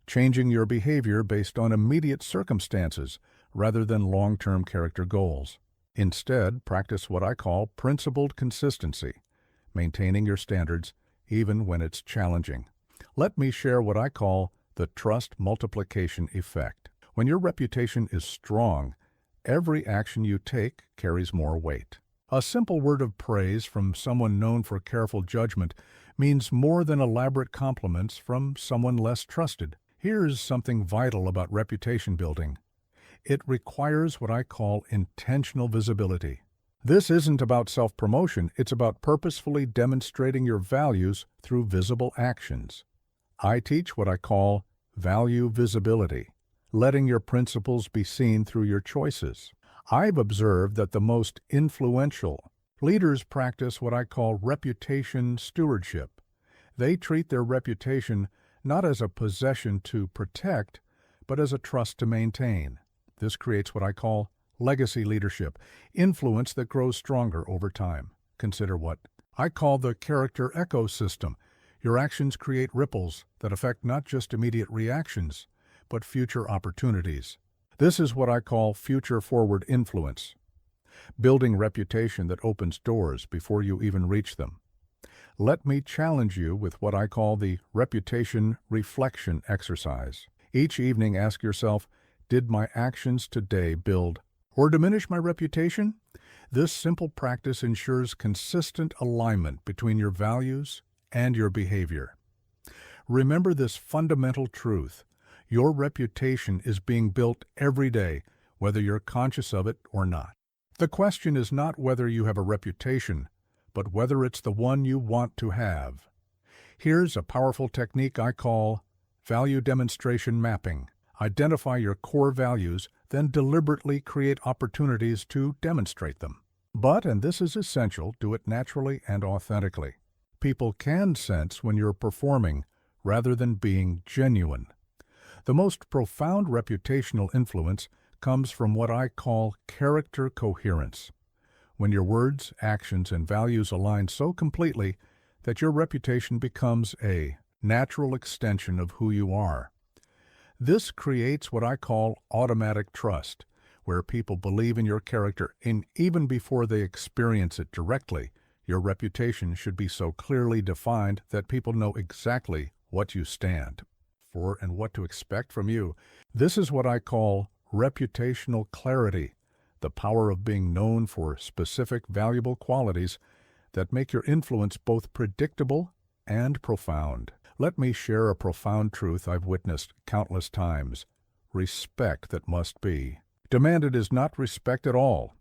changing your behavior based on immediate circumstances rather than long-term character goals. Instead, practice what I call principled consistency, maintaining your standards even when it's challenging. Let me share what I call the trust multiplication effect. When your reputation is strong, every action you take carries more weight. A simple word of praise from someone known for careful judgment means more than elaborate compliments from someone less trusted. Here's something vital about reputation building. It requires what I call intentional visibility. This isn't about self-promotion, it's about purposefully demonstrating your values through visible actions. I teach what I call value visibility, letting your principles be seen through your choices. I've observed that the most influential leaders practice what I call reputation stewardship. They treat their reputation not as a possession to protect, but as a trust to maintain. This creates what I call legacy leadership, influence that grows stronger over time. Consider what I call the character ecosystem. Your actions create ripples that affect not just immediate reactions, but future opportunities. This is what I call future-forward influence, building reputation that opens doors before you even reach them. Let me challenge you with what I call the reputation reflection exercise. Each evening, ask yourself, did my actions today build or diminish my reputation? This simple practice ensures consistent alignment between your values and your behavior. Remember this fundamental truth. Your reputation is being built every day, whether you're conscious of it or not. The question is not whether you have a reputation, but whether it's the one you want to have. Here's a powerful technique I call value demonstration mapping. Identify your core values, then deliberately create opportunities to demonstrate them. But, and this is essential, do it naturally and authentically. People can sense when you're performing rather than being genuine. The most profound reputational influence comes from what I call character coherence. When your words, actions, and values align so completely that your reputation becomes a natural extension of who you are. This creates what I call automatic trust, where people believe in your character and even before they experience it directly. Your reputation should be so clearly defined that people know exactly what you stand for and what to expect from you. This is what I call reputational clarity, the power of being known for specific valuable qualities that make your influence both predictable and profound. Let me share a profound truth I've witnessed countless times. Respect that must be demanded is not respect at all.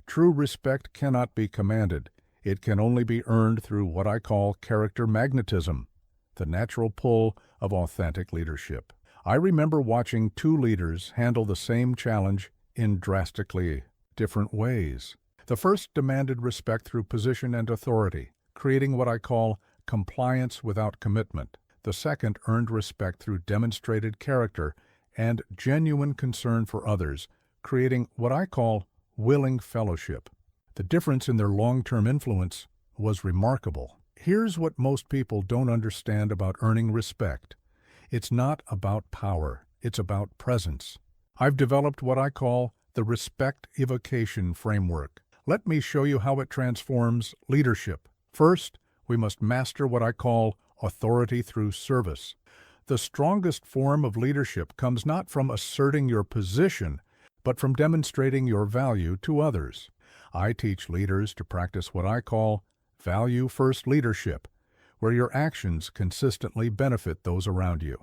True respect cannot be commanded. It can only be earned through what I call character magnetism, the natural pull of authentic leadership. I remember watching two leaders handle the same challenge in drastically different ways. The first demanded respect through position and authority, creating what I call compliance without commitment. The second earned respect through demonstrated character and genuine concern for others, creating what I call willing fellowship. The difference in their long-term influence was remarkable. Here's what most people don't understand about earning respect. It's not about power, it's about presence. I've developed what I call the respect evocation framework. Let me show you how it transforms leadership. First, we must master what I call authority through service. The strongest form of leadership comes not from asserting your position, but from demonstrating your value to others. I teach leaders to practice what I call value-first leadership, where your actions consistently benefit those around you.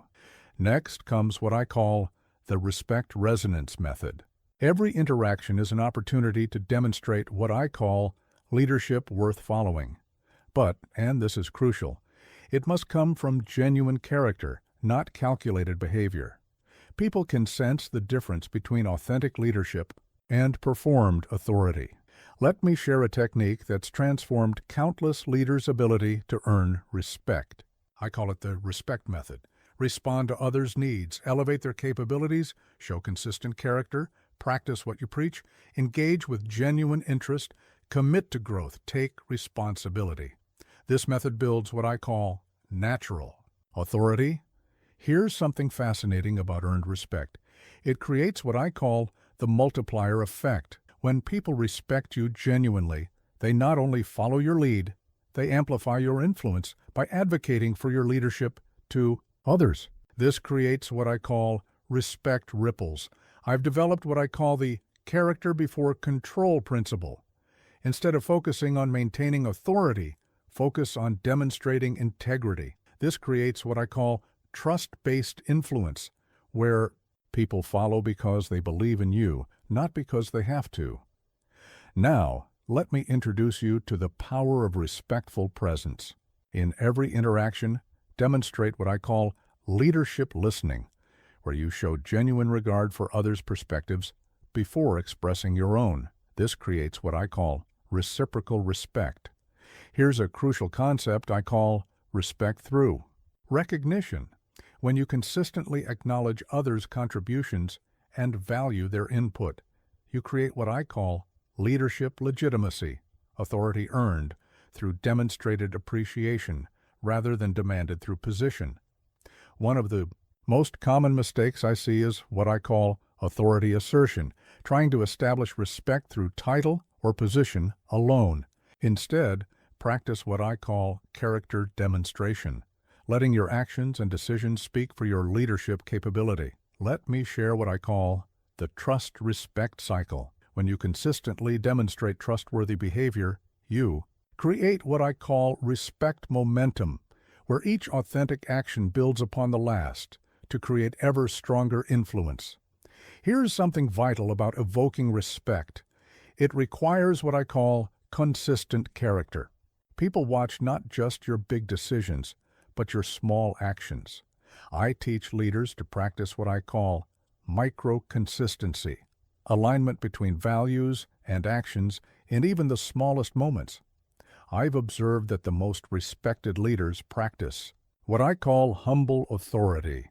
Next comes what I call the respect resonance method. Every interaction is an opportunity to demonstrate what I call leadership worth following. But, and this is crucial, it must come from genuine character, not calculated behavior. People can sense the difference between authentic leadership and performed authority. Let me share a technique that's transformed countless leaders' ability to earn respect. I call it the respect method. Respond to others' needs, elevate their capabilities, show consistent character, practice what you preach, engage with genuine interest, commit to growth, take responsibility. This method builds what I call natural authority. Here's something fascinating about earned respect. It creates what I call the multiplier effect. When people respect you genuinely, they not only follow your lead, they amplify your influence by advocating for your leadership to others. This creates what I call respect ripples. I've developed what I call the character before control principle. Instead of focusing on maintaining authority, focus on demonstrating integrity. This creates what I call trust-based influence, where people follow because they believe in you, not because they have to. Now, let me introduce you to the power of respectful presence. In every interaction, demonstrate what I call leadership listening, where you show genuine regard for others' perspectives before expressing your own. This creates what I call reciprocal respect. Here's a crucial concept I call respect through recognition. When you consistently acknowledge others' contributions and value their input, you create what I call leadership legitimacy, authority earned through demonstrated appreciation rather than demanded through position. One of the most common mistakes I see is what I call authority assertion, trying to establish respect through title or position alone. Instead, practice what I call character demonstration, letting your actions and decisions speak for your leadership capability. Let me share what I call the trust-respect cycle. When you consistently demonstrate trustworthy behavior, you create what I call respect momentum, where each authentic action builds upon the last to create ever stronger influence. Here's something vital about evoking respect. It requires what I call consistent character. People watch not just your big decisions, but your small actions. I teach leaders to practice what I call micro-consistency, alignment between values and actions in even the smallest moments. I've observed that the most respected leaders practice what I call humble authority.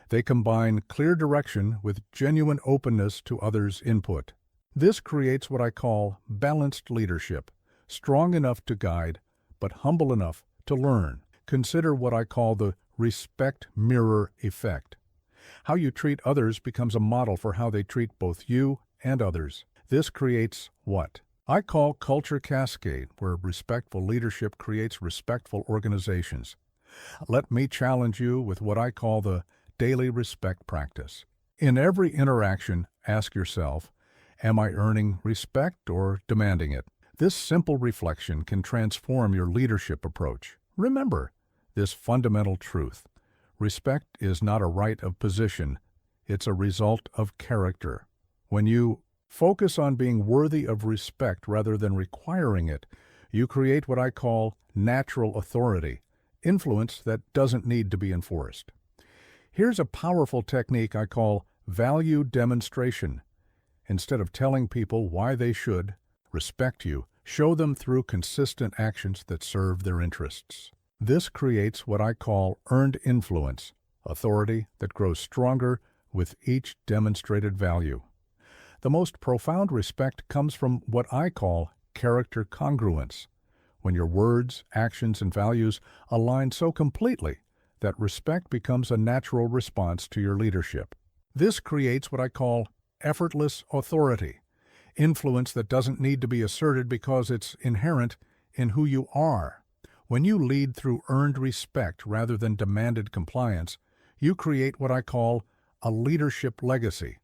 They combine clear direction with genuine openness to others' input. This creates what I call balanced leadership, strong enough to guide, but humble enough to learn. Consider what I call the respect mirror effect. How you treat others becomes a model for how they treat both you and others. This creates what I call culture cascade, where respectful leadership creates respectful organizations. Let me challenge you with what I call the daily respect practice. In every interaction, ask yourself, am I earning respect or demanding it? This simple reflection can transform your leadership approach. Remember this fundamental truth. Respect is not a right of position, it's a result of character. When you focus on being worthy of respect rather than requiring it, you create what I call natural authority, influence that doesn't need to be enforced. Here's a powerful technique I call value demonstration. Instead of telling people why they should respect you, show them through consistent actions that serve their interests. This creates what I call earned influence, authority that grows stronger with each demonstrated value. The most profound respect comes from what I call character congruence, when your words, actions, and values align so completely that respect becomes a natural response to your leadership. This creates what I call effortless authority, influence that doesn't need to be asserted because it's inherent in who you are. When you lead through earned respect rather than demanded compliance, you create what I call a leadership legacy,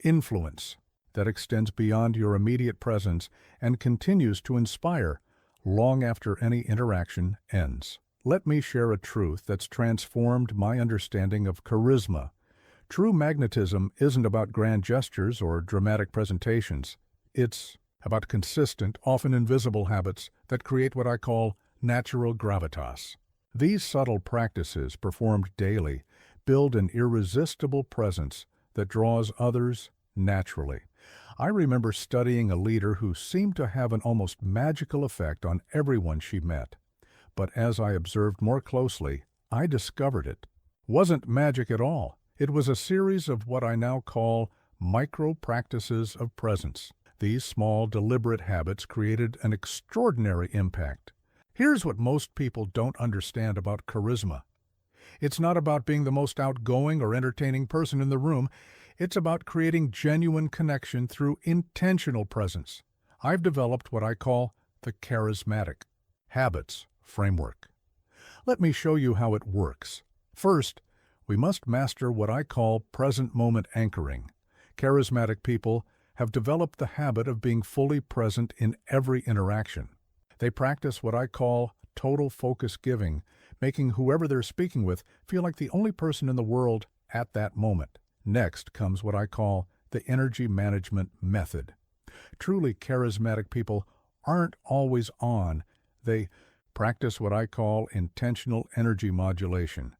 influence that extends beyond your immediate presence and continues to inspire long after any interaction ends. Let me share a truth that's transformed my understanding of charisma. True magnetism isn't about grand gestures or dramatic presentations. It's about consistent, often invisible habits that create what I call natural gravitas. These subtle practices, performed daily, build an irresistible presence that draws others naturally. I remember studying a leader who seemed to have an almost magical effect on everyone she met. But as I observed more closely, I discovered it wasn't magic at all. It was a series of what I now call micro practices of presence. These small, deliberate habits created an extraordinary impact. Here's what most people don't understand about charisma. It's not about being the most outgoing or entertaining person in the room. It's about creating genuine connection through intentional presence. I've developed what I call the charismatic habits framework. Let me show you how it works. First, we must master what I call present moment anchoring. Charismatic people have developed the habit of being fully present in every interaction. They practice what I call total focus giving, making whoever they're speaking with feel like the only person in the world at that moment. Next comes what I call the energy management method. Truly charismatic people aren't always on. They practice what I call intentional energy modulation.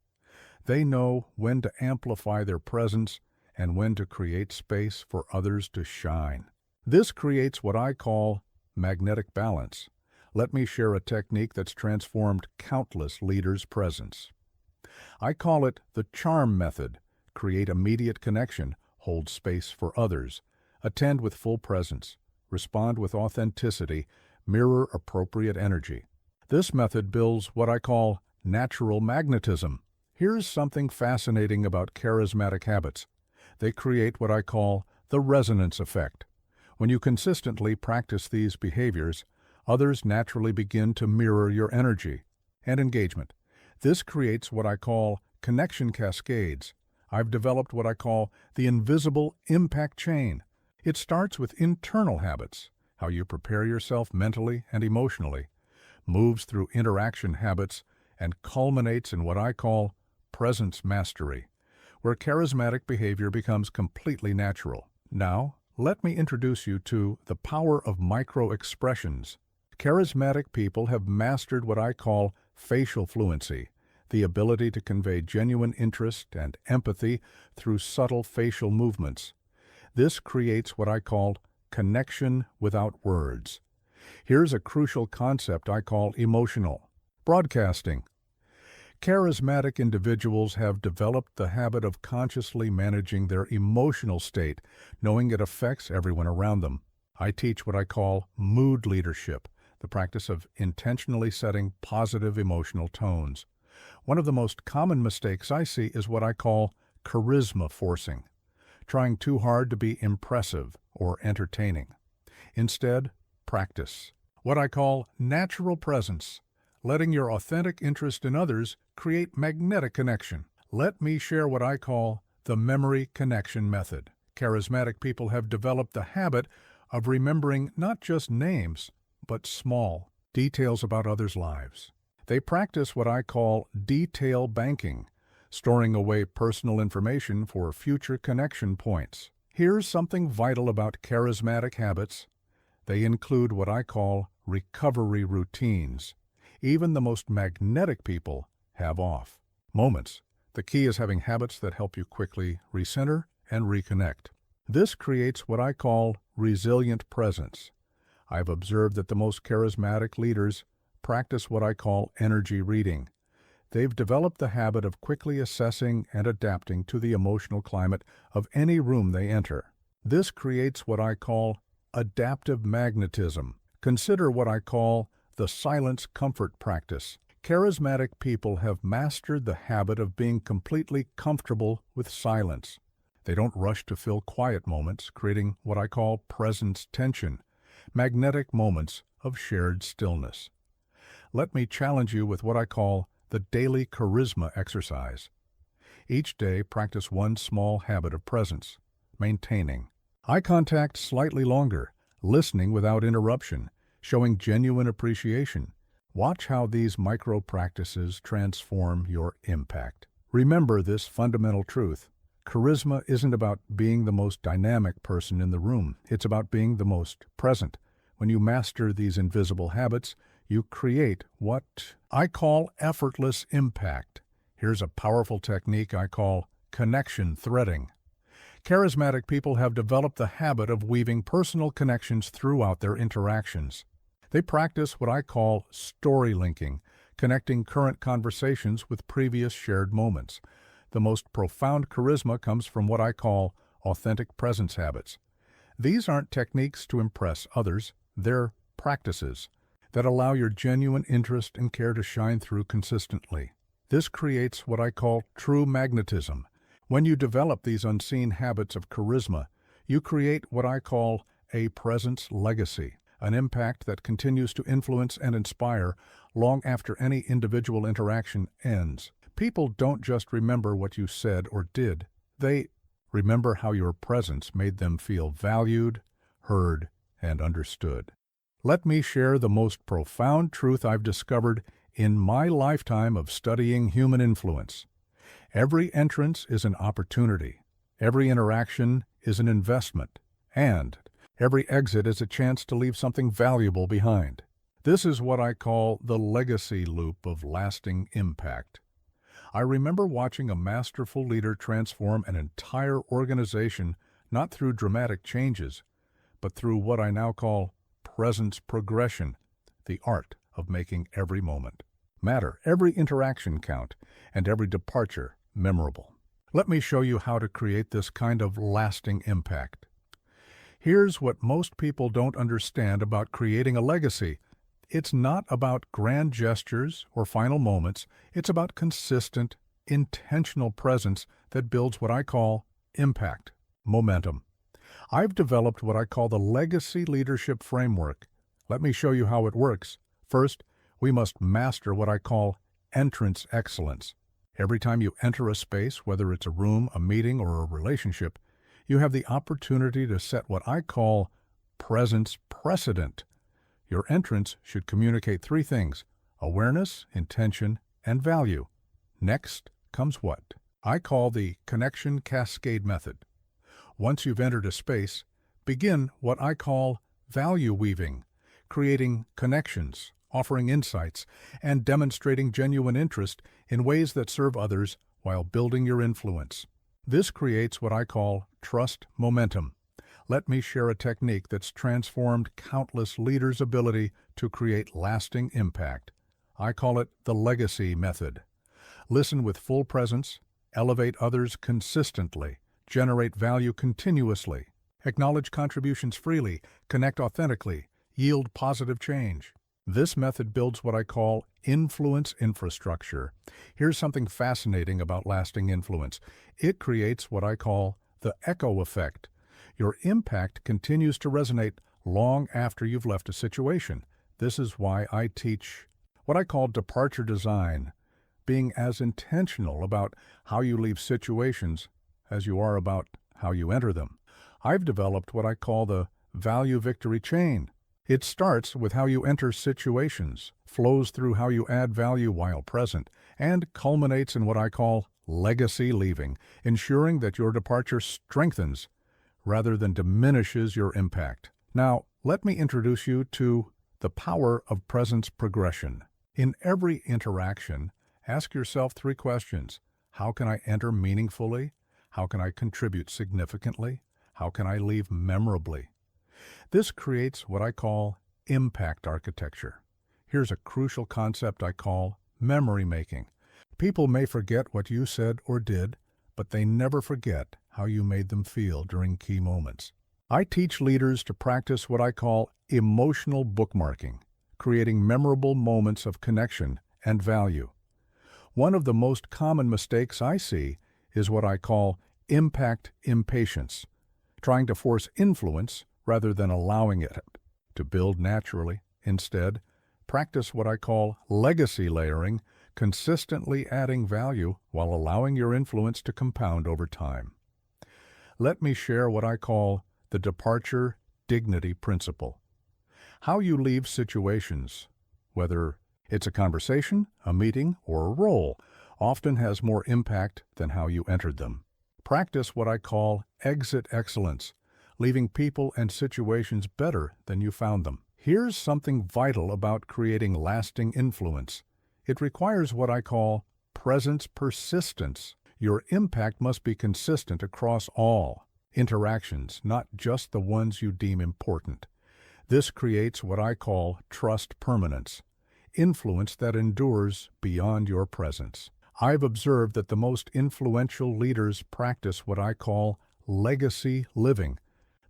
They know when to amplify their presence and when to create space for others to shine. This creates what I call magnetic balance. Let me share a technique that's transformed countless leaders' presence. I call it the charm method. Create immediate connection, hold space for others, attend with full presence, respond with authenticity, mirror appropriate energy. This method builds what I call natural magnetism. Here's something fascinating about charismatic habits. They create what I call the resonance effect. When you consistently practice these behaviors, others naturally begin to mirror your energy and engagement. This creates what I call connection cascades. I've developed what I call the invisible impact chain. It starts with internal habits, how you prepare yourself mentally and emotionally, moves through interaction habits, and culminates in what I call presence mastery, where charismatic behavior becomes completely natural. Now, let me introduce you to the power of micro-expressions. Charismatic people have mastered what I call facial fluency, the ability to convey genuine interest and empathy through subtle facial movements. This creates what I call connection without words. Here's a crucial concept I call emotional broadcasting. Charismatic individuals have developed the habit of consciously managing their emotional state, knowing it affects everyone around them. I teach what I call mood leadership, the practice of intentionally setting positive emotional tones. One of the most common mistakes I see is what I call charisma forcing, trying too hard to be impressive or entertaining. Instead, practice what I call natural presence, letting your authentic interest in others create magnetic connection. Let me share what I call the memory connection method. Charismatic people have developed the habit of remembering not just names, but small details about others' lives. They practice what I call detail banking, storing away personal information for future connection points. Here's something vital about charismatic habits. They include what I call recovery routines. Even the most magnetic people have off moments. The key is having habits that help you quickly recenter and reconnect. This creates what I call resilient presence. I've observed that the most charismatic leaders practice what I call energy reading. They've developed the habit of quickly assessing and adapting to the emotional climate of any room they enter. This creates what I call adaptive magnetism. Consider what I call the silence comfort practice. Charismatic people have mastered the habit of being completely comfortable with silence. They don't rush to fill quiet moments, creating what I call presence tension, magnetic moments of shared stillness. Let me challenge you with what I call the daily charisma exercise. Each day, practice one small habit of presence, maintaining eye contact slightly longer, listening without interruption, showing genuine appreciation. Watch how these micro practices transform your impact. Remember this fundamental truth. Charisma isn't about being the most dynamic person in the room. It's about being the most present. When you master these invisible habits, you create what I call effortless impact. Here's a powerful technique I call connection threading. Charismatic people have developed the habit of weaving personal connections throughout their interactions. They practice what I call story linking, connecting current conversations with previous shared moments. The most profound charisma comes from what I call authentic presence habits. These aren't techniques to impress others, they're practices that allow your genuine interest and care to shine through consistently. This creates what I call true magnetism. When you develop these unseen habits of charisma, you create what I call a presence legacy, an impact that continues to influence and inspire long after any individual interaction ends. People don't just remember what you said or did, they remember how your presence made them feel valued, heard, and understood. Let me share the most profound truth I've discovered in my lifetime of studying human influence. Every entrance is an opportunity, every interaction is an investment, and every exit is a chance to leave something valuable behind. This is what I call the legacy loop of lasting impact. I remember watching a masterful leader transform an entire organization not through dramatic changes, but through what I now call presence progression, the art of making every moment matter, every interaction count, and every departure memorable. Let me show you how to create this kind of lasting impact. Here's what most people don't understand about creating a legacy. It's not about grand gestures or final moments. It's about consistent, intentional presence that builds what I call impact, momentum. I've developed what I call the legacy leadership framework. Let me show you how it works. First, we must master what I call entrance excellence. Every time you enter a space, whether it's a room, a meeting, or a relationship, you have the opportunity to set what I call presence precedent. Your entrance should communicate three things: awareness, intention, and value. Next comes what I call the connection cascade method. Once you've entered a space, begin what I call value weaving, creating connections, offering insights, and demonstrating genuine interest in ways that serve others while building your influence. This creates what I call trust momentum. Let me share a technique that's transformed countless leaders' ability to create lasting impact. I call it the legacy method. Listen with full presence, elevate others consistently, generate value continuously, acknowledge contributions freely, connect authentically, yield positive change. This method builds what I call influence infrastructure. Here's something fascinating about lasting influence. It creates what I call the echo effect. Your impact continues to resonate long after you've left a situation. This is why I teach what I call departure design, being as intentional about how you leave situations as you are about how you enter them. I've developed what I call the value victory chain. It starts with how you enter situations, flows through how you add value while present, and culminates in what I call legacy leaving, ensuring that your departure strengthens rather than diminishes your impact. Now, let me introduce you to the power of presence progression. In every interaction, ask yourself three questions. How can I enter meaningfully? How can I contribute significantly? How can I leave memorably? This creates what I call impact architecture. Here's a crucial concept I call memory making. People may forget what you said or did, but they never forget how you made them feel during key moments. I teach leaders to practice what I call emotional bookmarking, creating memorable moments of connection and value. One of the most common mistakes I see is what I call impact impatience, trying to force influence rather than allowing it to build naturally. Instead, practice what I call legacy layering, consistently adding value while allowing your influence to compound over time. Let me share what I call the departure dignity principle. How you leave situations, whether it's a conversation, a meeting, or a role, often has more impact than how you entered them. Practice what I call exit excellence, leaving people and situations better than you found them. Here's something vital about creating lasting influence. It requires what I call presence persistence. Your impact must be consistent across all interactions, not just the ones you deem important. This creates what I call trust permanence, influence that endures beyond your presence. I've observed that the most influential leaders practice what I call legacy living.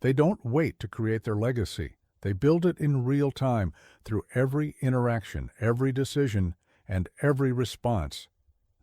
They don't wait to create their legacy. They build it in real time through every interaction, every decision, and every response.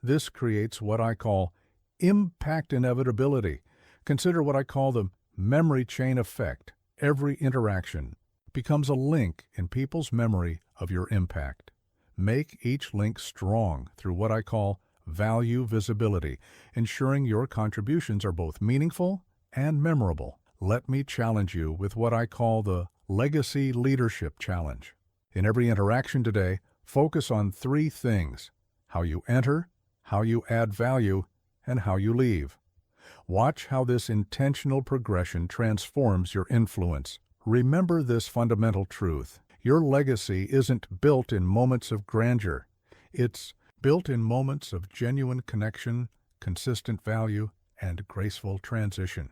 This creates what I call impact inevitability. Consider what I call the memory chain effect. Every interaction becomes a link in people's memory of your impact. Make each link strong through what I call value visibility, ensuring your contributions are both meaningful and memorable. Let me challenge you with what I call the Legacy Leadership Challenge. In every interaction today, focus on 3 things: how you enter, how you add value, and how you leave. Watch how this intentional progression transforms your influence. Remember this fundamental truth: your legacy isn't built in moments of grandeur. It's built in moments of genuine connection, consistent value, and graceful transition.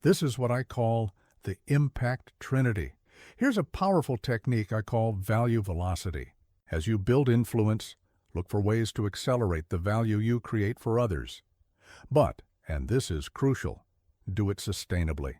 This is what I call the impact trinity. Here's a powerful technique I call value velocity. As you build influence, look for ways to accelerate the value you create for others. But, and this is crucial, do it sustainably.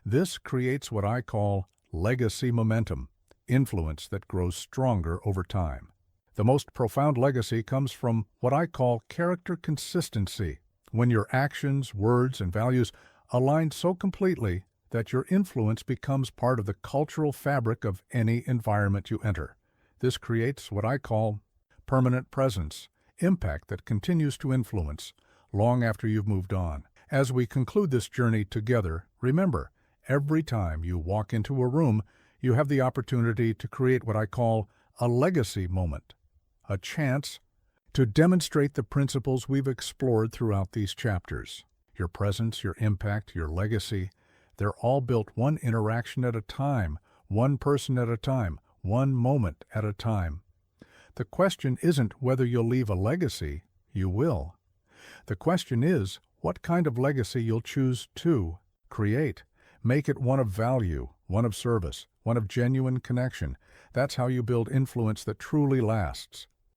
This creates what I call legacy momentum, influence that grows stronger over time. The most profound legacy comes from what I call character consistency, when your actions, words, and values align so completely that your influence becomes part of the cultural fabric of any environment you enter. This creates what I call permanent presence, impact that continues to influence long after you've moved on. As we conclude this journey together, remember, every time you walk into a room, you have the opportunity to create what I call a legacy moment, a chance to demonstrate the principles we've explored throughout these chapters. Your presence, your impact, your legacy, they're all built one interaction at a time, one person at a time, one moment at a time. The question isn't whether you'll leave a legacy, you will. The question is what kind of legacy you'll choose to create. Make it one of value, one of service, one of genuine connection. That's how you build influence that truly lasts.